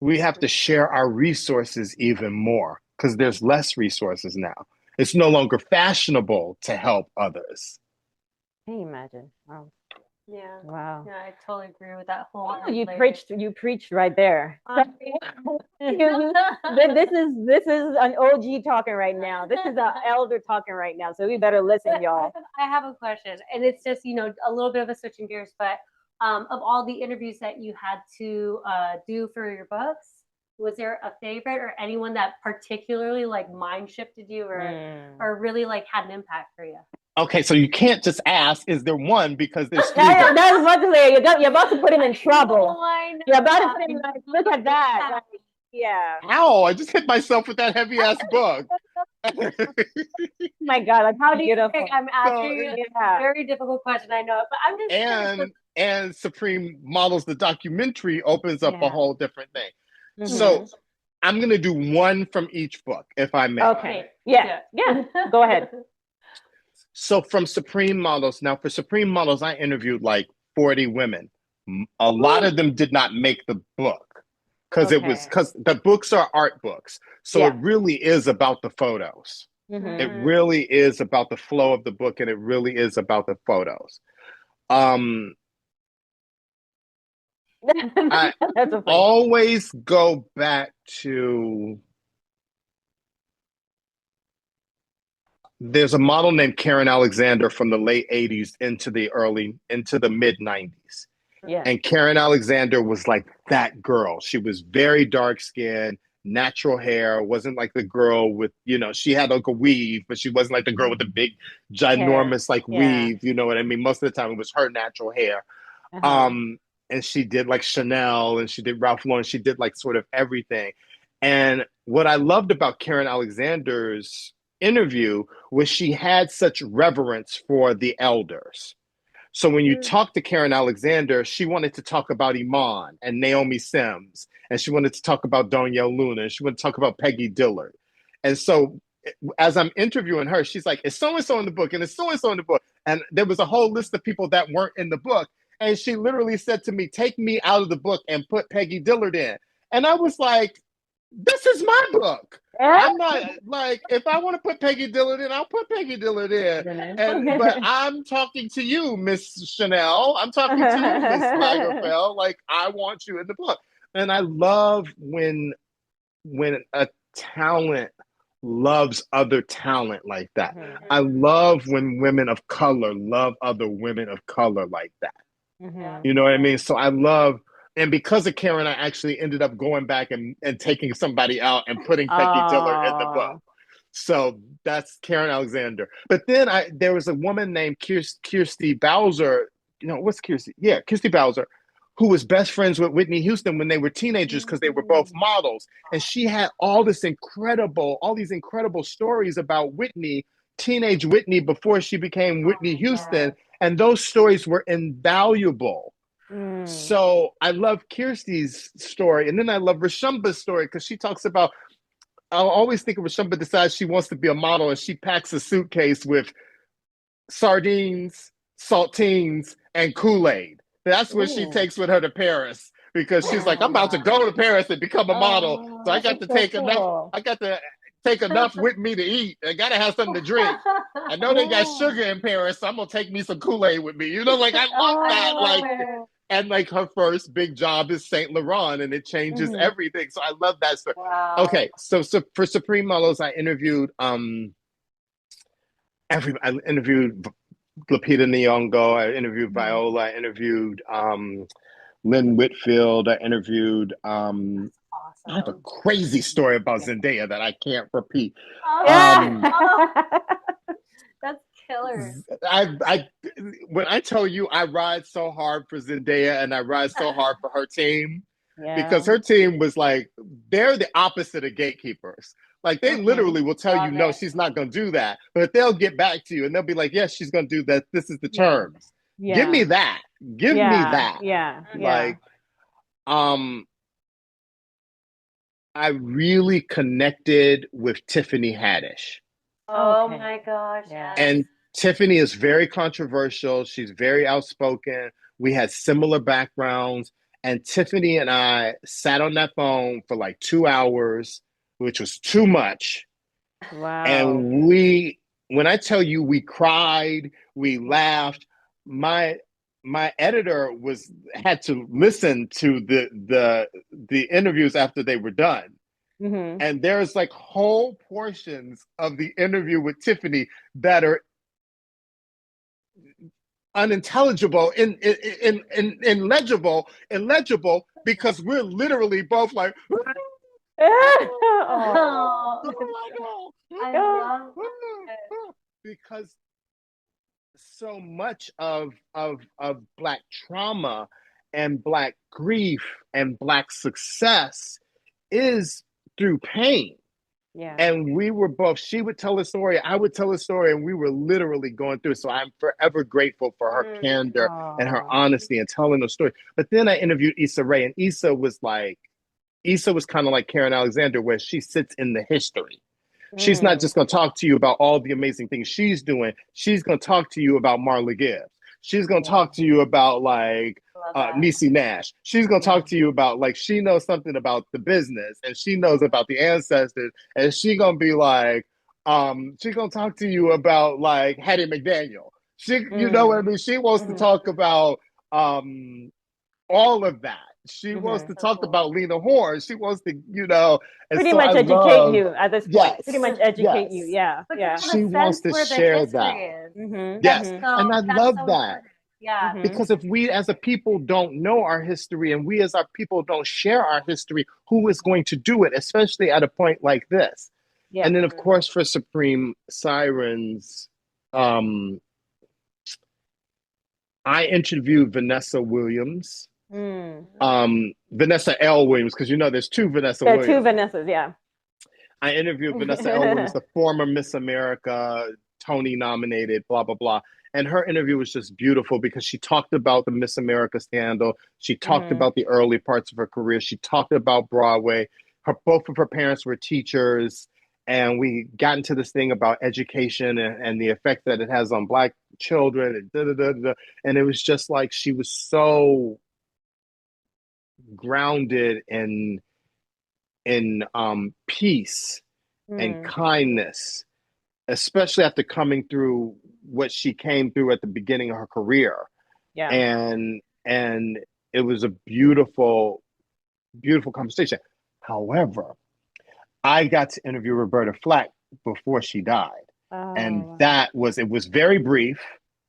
We have to share our resources even more because there's less resources now. It's no longer fashionable to help others. Can you imagine? Wow. Yeah. Wow. Yeah, I totally agree with that whole. Oh, you preached right there. This is an OG talking right now. This is an elder talking right now. So we better listen, y'all. I have a question, and it's just a little bit of a switching gears, but of all the interviews that you had to do for your books, was there a favorite or anyone that particularly like mind shifted you or really like had an impact for you? Okay, so you can't just ask, is there one? Because there's three. That's about to say, you're about to put him in trouble. You're about to put him like, look at that. Like, yeah. Ow, I just hit myself with that heavy ass book. My God, like, how do you pick? I'm asking you a very difficult question, I know, but I'm just and Supreme Models, the documentary, opens up a whole different thing. So I'm going to do one from each book, if I may. Okay. Yeah. Go ahead. So from Supreme Models, now for Supreme Models, I interviewed like 40 women. A lot of them did not make the book because the books are art books. So it really is about the photos. It really is about the flow of the book, and it really is about the photos. I always go back to there's a model named Karen Alexander from the late 80s into the mid 90s. Yeah. And Karen Alexander was like that girl. She was very dark skinned, natural hair, wasn't like the girl with, she had like a weave, but she wasn't like the girl with the big, ginormous weave. You know what I mean? Most of the time it was her natural hair. And she did like Chanel and she did Ralph Lauren. She did like sort of everything. And what I loved about Karen Alexander's interview was she had such reverence for the elders. So when you talk to Karen Alexander, she wanted to talk about Iman and Naomi Sims, and she wanted to talk about Donyelle Luna, and she wanted to talk about Peggy Dillard. And so as I'm interviewing her, she's like, it's so-and-so in the book, and it's so-and-so in the book. And there was a whole list of people that weren't in the book. And she literally said to me, take me out of the book and put Peggy Dillard in. And I was like, this is my book. I'm not like, if I want to put Peggy Dillard in, I'll put Peggy Dillard in. But I'm talking to you, Miss Chanel. I'm talking to you, Miss Lagerfeld. Like, I want you in the book. And I love when a talent loves other talent like that. I love when women of color love other women of color like that. You know what I mean? So I love. And because of Karen, I actually ended up going back and taking somebody out and putting Peggy Dillard in the book. So that's Karen Alexander. But then there was a woman named Kirsty Bowser. What's Kirsty? Yeah, Kirsty Bowser, who was best friends with Whitney Houston when they were teenagers because they were both models. And she had all these incredible stories about Whitney, teenage Whitney, before she became Whitney Houston. And those stories were invaluable. So I love Kirsty's story. And then I love Rashumba's story because she talks about, I'll always think of Rashumba decides she wants to be a model and she packs a suitcase with sardines, saltines, and Kool-Aid. That's what she takes with her to Paris because she's like, I'm about to go to Paris and become a model. So I got to take enough. I got to take enough with me to eat. I got to have something to drink. I know they got sugar in Paris, so I'm going to take me some Kool-Aid with me. I love that. Like, and like her first big job is Saint Laurent, and it changes everything. So I love that story. Wow. Okay, so for Supreme Models, I interviewed I interviewed Lupita Nyong'o, I interviewed Viola, I interviewed Lynn Whitfield, I interviewed Awesome. I have a crazy story about Zendaya that I can't repeat. That's killer. When I tell you I ride so hard for Zendaya and I ride so hard for her team, because her team was like, they're the opposite of gatekeepers. Like they literally will tell you, no, she's not going to do that. But they'll get back to you and they'll be like, yes, she's going to do that. This is the terms. Give me that. Give me that. Like, I really connected with Tiffany Haddish. Oh my gosh. And Tiffany is very controversial. She's very outspoken. We had similar backgrounds. And Tiffany and I sat on that phone for like 2 hours, which was too much. Wow. And when I tell you we cried, we laughed, my editor had to listen to the interviews after they were done. And there's like whole portions of the interview with Tiffany that are unintelligible, illegible, because we're literally both like, because so much of Black trauma and Black grief and Black success is through pain. And we were both, she would tell a story, I would tell a story, and we were literally going through it. So I'm forever grateful for her candor and her honesty and telling the story. But then I interviewed Issa Rae, and Issa was kind of like Karen Alexander, where she sits in the history. She's not just going to talk to you about all the amazing things she's doing. She's going to talk to you about Marla Gibbs. She's going to talk to you about like Niecy Nash. She's going to talk to you about like, she knows something about the business and she knows about the ancestors. And she's going to be like, she's going to talk to you about like Hattie McDaniel. You know what I mean? She wants to talk about all of that. She wants to talk about Lena Horne. She wants to, and pretty so much I educate you at this point. yes, Pretty much educate yes. you. Yeah. But Yeah. She wants to share that. Yes. So And I love so that. important. Yeah. Because if we as a people don't know our history and we as our people don't share our history, who is going to do it, especially at a point like this? Yeah. And then, of course, for Supreme Sirens, I interviewed Vanessa Williams. Vanessa L. Williams, because there's two Vanessa Williams. There are two Vanessas, yeah. I interviewed Vanessa L. Williams, the former Miss America, Tony nominated, blah, blah, blah. And her interview was just beautiful because she talked about the Miss America scandal. She talked about the early parts of her career. She talked about Broadway. Both of her parents were teachers. And we got into this thing about education and the effect that it has on Black children. And it was just like she was so grounded in peace and kindness, especially after coming through what she came through at the beginning of her career. Yeah. And it was a beautiful, beautiful conversation. However, I got to interview Roberta Flack before she died. And it was very brief.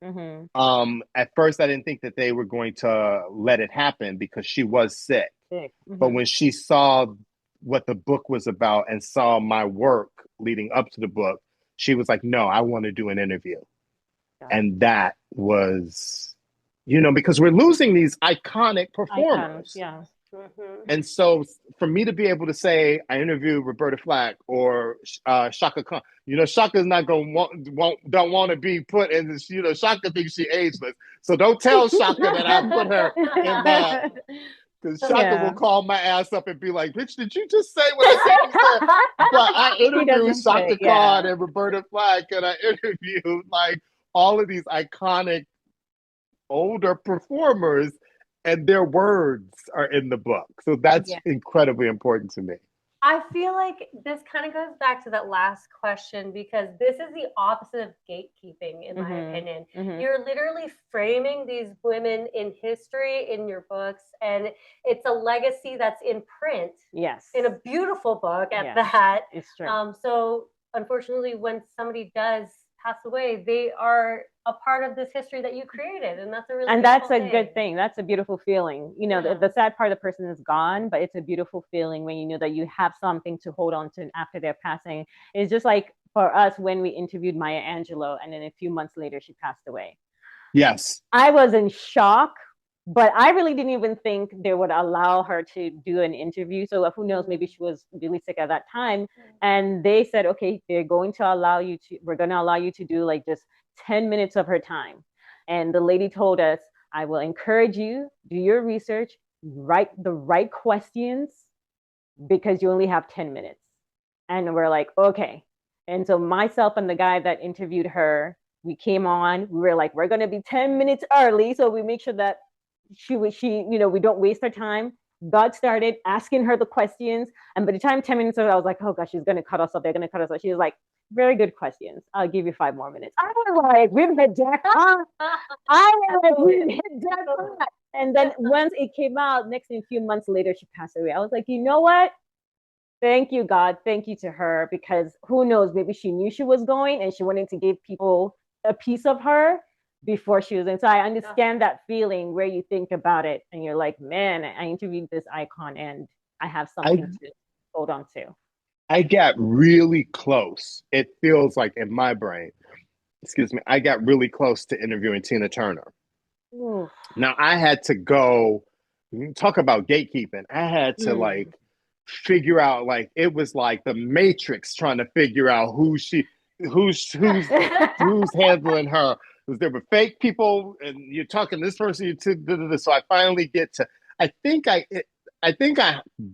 At first I didn't think that they were going to let it happen because she was sick. But when she saw what the book was about and saw my work leading up to the book, she was like, no, I want to do an interview. And that was, because we're losing these iconic performers. And so for me to be able to say I interviewed Roberta Flack or Shaka Khan, Shaka's not don't want to be put in this, Shaka thinks she ageless. So don't tell Shaka that I put her in that. Because Shaka will call my ass up and be like, bitch, did you just say what I said you said? But I interviewed Shaka Khan and Roberta Flack, and I interviewed like all of these iconic older performers, and their words are in the book. So that's incredibly important to me. I feel like this kind of goes back to that last question because this is the opposite of gatekeeping, in my opinion. You're literally framing these women in history in your books, and it's a legacy that's in print. Yes. In a beautiful book at that. It's true. So unfortunately, when somebody does pass away, they are a part of this history that you created, and that's a really good thing. That's a beautiful feeling. The sad part, the person is gone, but it's a beautiful feeling when you know that you have something to hold on to after their passing. It's just like for us when we interviewed Maya Angelou, and then a few months later she passed away. Yes, I was in shock, but I really didn't even think they would allow her to do an interview. So who knows, maybe she was really sick at that time. And they said, okay, we're going to allow you to do like just 10 minutes of her time. And the lady told us, I will encourage you, do your research, write the right questions because you only have 10 minutes. And we're like, okay. And so myself and the guy that interviewed her, we came on, we were like, we're going to be 10 minutes early. So we make sure that we don't waste her time. God started asking her the questions. And by the time 10 minutes ago, I was like, oh gosh, she's going to cut us off. They're going to cut us off. She was like, very good questions. I'll give you 5 more minutes. I was like, we've hit jackpot. And then once it came out, next thing, a few months later, she passed away. I was like, you know what? Thank you, God. Thank you to her, because who knows, maybe she knew she was going and she wanted to give people a piece of her before she was in. So I understand that feeling where you think about it and you're like, man, I interviewed this icon and I have something to hold on to. I got really close. It feels like in my brain, I got really close to interviewing Tina Turner. Ooh. Now I had to go talk about gatekeeping. I had to figure out, it was like the Matrix trying to figure out who's handling her. Because there were fake people, and you're talking this person. So I finally get to. I think I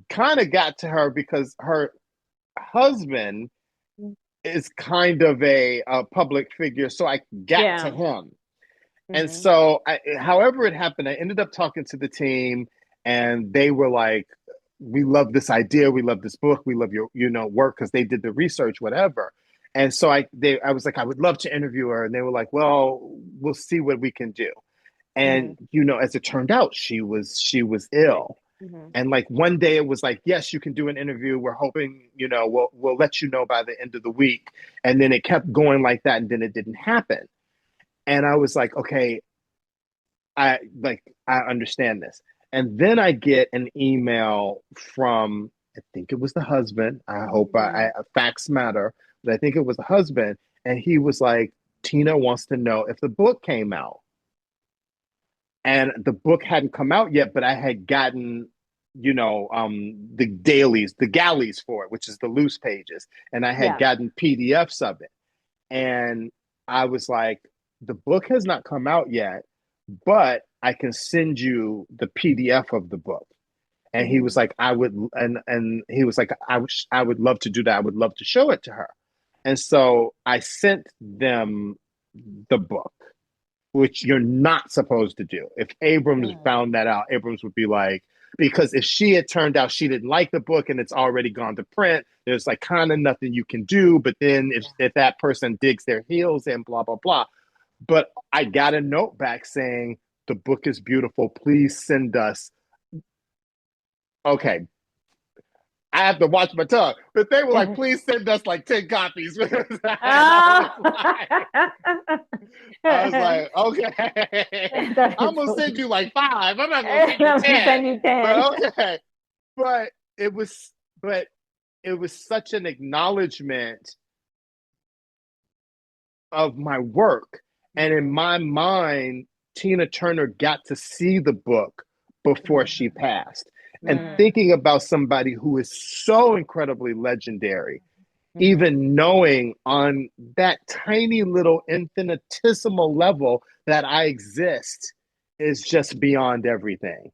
kind of got to her because her husband is kind of a public figure, so I got to him. And so, however it happened, I ended up talking to the team, and they were like, "We love this idea. We love this book. We love your work," because they did the research, whatever. And so I was like, I would love to interview her. And they were like, well, we'll see what we can do. And, as it turned out, she was ill. And like one day it was like, yes, you can do an interview. We're hoping, we'll let you know by the end of the week. And then it kept going like that. And then it didn't happen. And I was like, okay, I understand this. And then I get an email from, I think it was the husband. I hope facts matter, but I think it was the husband. And he was like, Tina wants to know if the book came out. And the book hadn't come out yet, but I had gotten, the dailies, the galleys for it, which is the loose pages. And I had gotten PDFs of it. And I was like, the book has not come out yet, but I can send you the PDF of the book. And he was like, I would love to do that. I would love to show it to her. And so I sent them the book, which you're not supposed to do. If Abrams found that out, Abrams would be like, because if she had turned out she didn't like the book and it's already gone to print, there's like kind of nothing you can do. But then if that person digs their heels in, blah, blah, blah. But I got a note back saying, the book is beautiful. Please send us. Okay. I have to watch my tongue. But they were like, please send us like 10 copies. I was like, okay. I'm going to send you like 5. I'm not going to send you 10. But okay. But it was such an acknowledgement of my work. And in my mind, Tina Turner got to see the book before she passed. And thinking about somebody who is so incredibly legendary, even knowing on that tiny little infinitesimal level that I exist is just beyond everything.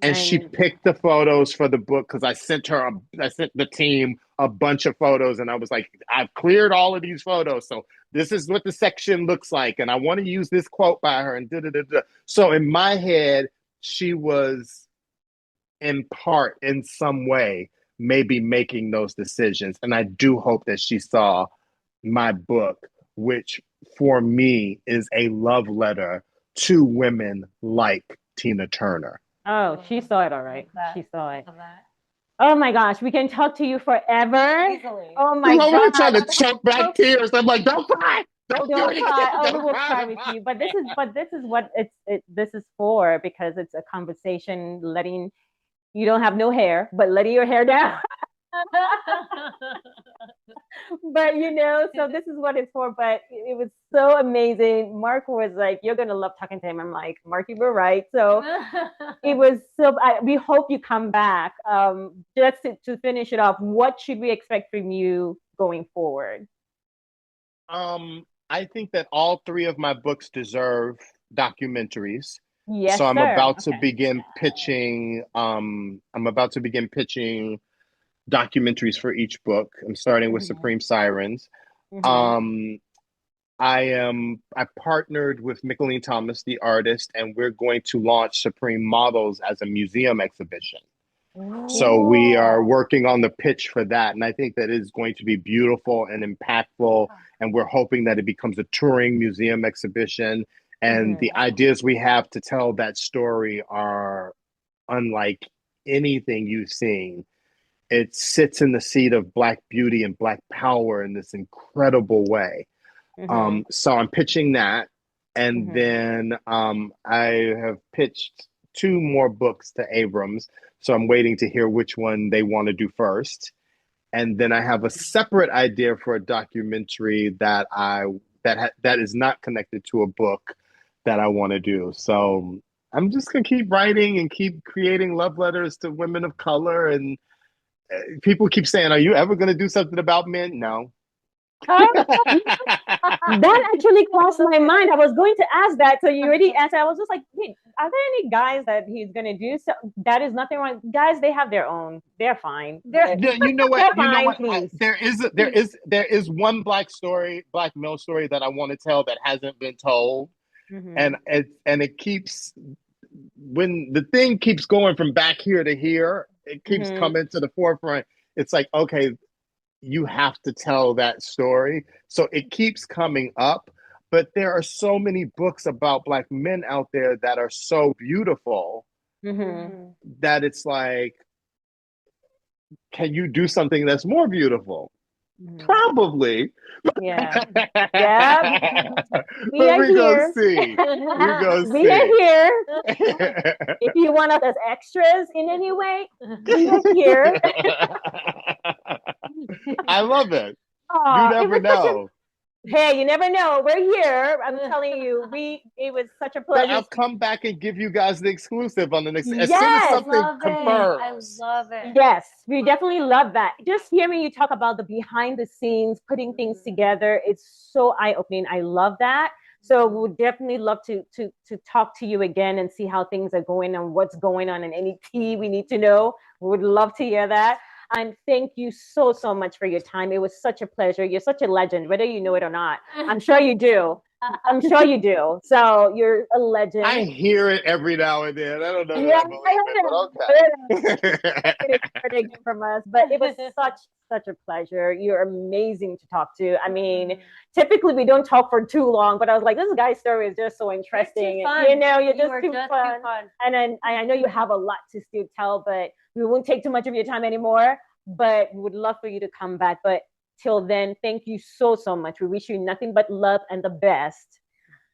And she picked the photos for the book because I sent the team a bunch of photos and I was like, I've cleared all of these photos. So this is what the section looks like. And I want to use this quote by her and da-da-da-da. So in my head, she was in part, in some way, maybe making those decisions. And I do hope that she saw my book, which for me is a love letter to women like Tina Turner. Oh, she saw it all right. She saw it. Oh my gosh, we can talk to you forever. Easily. Oh my God. I'm trying to choke back tears. I'm like, don't cry. Don't cry. Oh, we will cry with you. But this is what this is for, because it's a conversation letting. You don't have no hair, but letting your hair down. But so this is what it's for. But it was so amazing. Mark was like, you're going to love talking to him. I'm like, Mark, you were right. So it was we hope you come back. Just to finish it off, what should we expect from you going forward? I think that all 3 of my books deserve documentaries. Yes, so I'm sir. about to begin pitching. I'm about to begin pitching documentaries for each book. I'm starting with Supreme Sirens. I partnered with Micheline Thomas, the artist, and we're going to launch Supreme Models as a museum exhibition. Ooh. So we are working on the pitch for that. And I think that is going to be beautiful and impactful. And we're hoping that it becomes a touring museum exhibition. And the ideas we have to tell that story are unlike anything you've seen. It sits in the seat of Black beauty and Black power in this incredible way. So I'm pitching that. And then I have pitched 2 more books to Abrams. So I'm waiting to hear which one they want to do first. And then I have a separate idea for a documentary that is not connected to a book that I want to do. So I'm just going to keep writing and keep creating love letters to women of color. And people keep saying, are you ever going to do something about men? No. That actually crossed my mind. I was going to ask that. So you already answered. I was just like, wait, are there any guys that he's going to do? So that is nothing wrong. Guys, they have their own. They're fine. You know what? Please. There is one Black male story that I want to tell that hasn't been told. And it keeps, when the thing keeps going from back here to here, it keeps coming to the forefront. It's like, okay, you have to tell that story. So it keeps coming up, But there are so many books about Black men out there that are so beautiful that it's like, can you do something that's more beautiful? Probably. Yeah. Yeah. But are we here. Gonna see. We gonna see. We are here. If you want us as extras in any way, we are here. I love it. Aw, You never know. Hey, you never know. We're here. I'm telling you, it was such a pleasure. But I'll come back and give you guys the exclusive on the next. As soon as Yes, something I confirms. love it. Yes, we definitely love that. Just hearing you talk about the behind the scenes, putting things together, it's so eye-opening. I love that. So we would definitely love to talk to you again and see how things are going and what's going on and any tea we need to know. We would love to hear that. And thank you so much for your time. It was such a pleasure. You're such a legend, whether you know it or not. I'm sure you do. I'm sure you do. So you're a legend. I hear it every now and then. I don't know Yeah, that I believe it, but okay. From us, but it was such a pleasure. You're amazing to talk to. I mean, typically we don't talk for too long, but I was like, this guy's story is just so interesting. You know, you're just too fun. And then I know you have a lot to still tell, but we won't take too much of your time anymore. But we would love for you to come back. But till then, thank you so much. We wish you nothing but love and the best.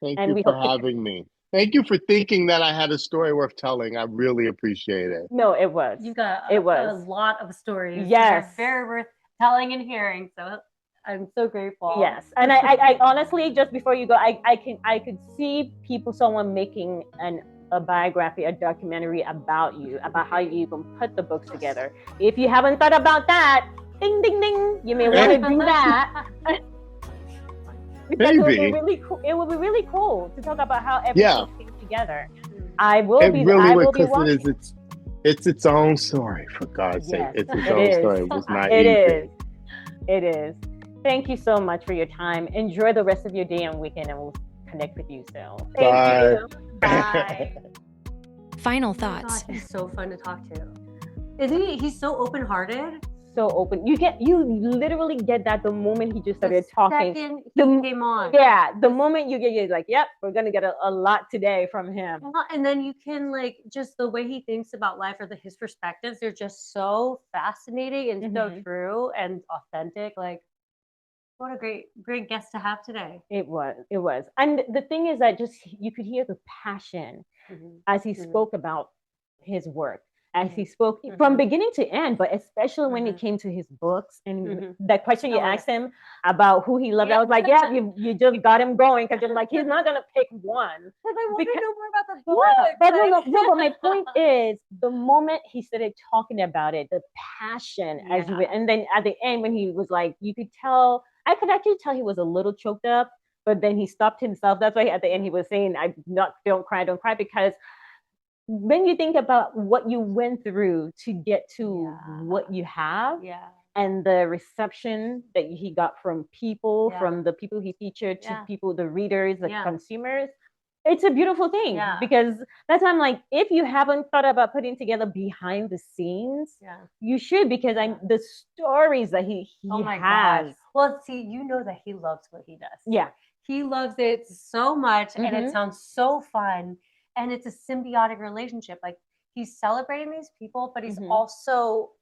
Thank you for having me. Thank you for thinking that I had a story worth telling. I really appreciate it. No, it was. You got a lot of stories. Yes. That are very worth telling and hearing. So I'm so grateful. Yes. And I honestly, just before you go, I could see someone making a biography, a documentary about you, about how you even put the books together. If you haven't thought about that, ding, ding, ding, you may want to do that. Because maybe. It would be really cool to talk about how everything came together. I will it be really I will would, be watching. It's its own story, for God's sake. It's its own story. It was not easy. It is. Thank you so much for your time. Enjoy the rest of your day and weekend, and we'll connect with you soon. Bye. Bye. Final Oh thoughts. God, he's so fun to talk to. Isn't he? He's so open-hearted. So open. You literally get that the moment he just started talking. Second he came on. Yeah, the moment you're like, yep, we're gonna get a lot today from him. And then you can just the way he thinks about life or his perspectives, they're just so fascinating and so true and authentic. Like, what a great guest to have today. It was. And the thing is that just you could hear the passion as he spoke about his work. As he spoke from beginning to end, but especially when it came to his books and that question you asked him about who he loved, I was like, yeah, you just got him going, because you're like, he's not gonna pick one. Because I want to know more about the book. But my point is, the moment he started talking about it, the passion and then at the end when he was like, you could tell, I could actually tell he was a little choked up, but then he stopped himself. That's why at the end he was saying, don't cry, because when you think about what you went through to get to what you have, and the reception that he got from people, from the people he featured to people, the readers, the consumers, it's a beautiful thing. Because that's why I'm like, if you haven't thought about putting together behind the scenes, you should, because the stories that he has. Gosh. Well, see, you know that he loves what he does. Yeah. He loves it so much, and it sounds so fun. And it's a symbiotic relationship. Like, he's celebrating these people, but he's also,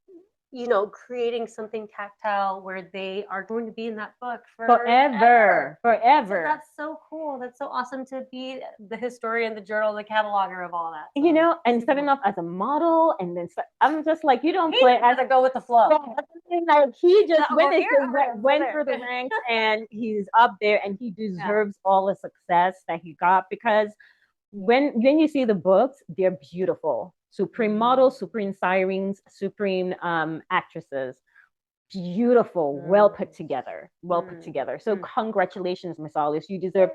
creating something tactile where they are going to be in that book forever. So that's so cool. That's so awesome to be the historian, the journal, the cataloger of all that. So. And starting off as a model, and then I'm just like, you don't play as a go with the flow. Like, he just went through the ranks, and he's up there, and he deserves all the success that he got, because when you see the books, they're beautiful. Supreme models, supreme sirens, supreme actresses. Beautiful, well put together. So congratulations, Marcellas. You deserve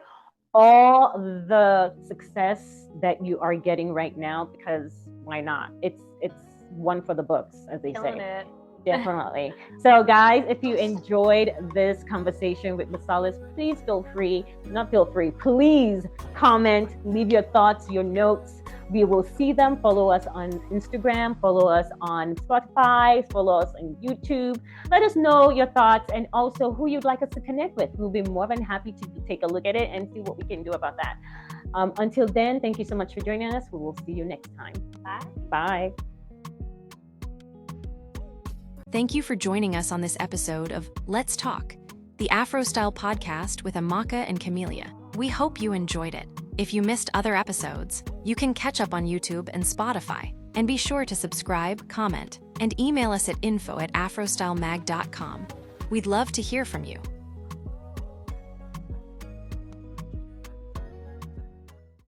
all the success that you are getting right now, because why not? It's one for the books, as they say. It. Definitely. So guys, if you enjoyed this conversation with Marcellas, please comment, leave your thoughts, your notes We will see them. Follow us on Instagram, follow us on Spotify, follow us on YouTube. Let us know your thoughts and also who you'd like us to connect with. We'll be more than happy to take a look at it and see what we can do about that. Until then, thank you so much for joining us. We will see you next time. Bye. Bye. Thank you for joining us on this episode of Let's Talk, the ÁfroStyle Podcast with Amaka and Camelia. We hope you enjoyed it. If you missed other episodes, you can catch up on YouTube and Spotify. And be sure to subscribe, comment, and email us at info@afrostylemag.com. We'd love to hear from you.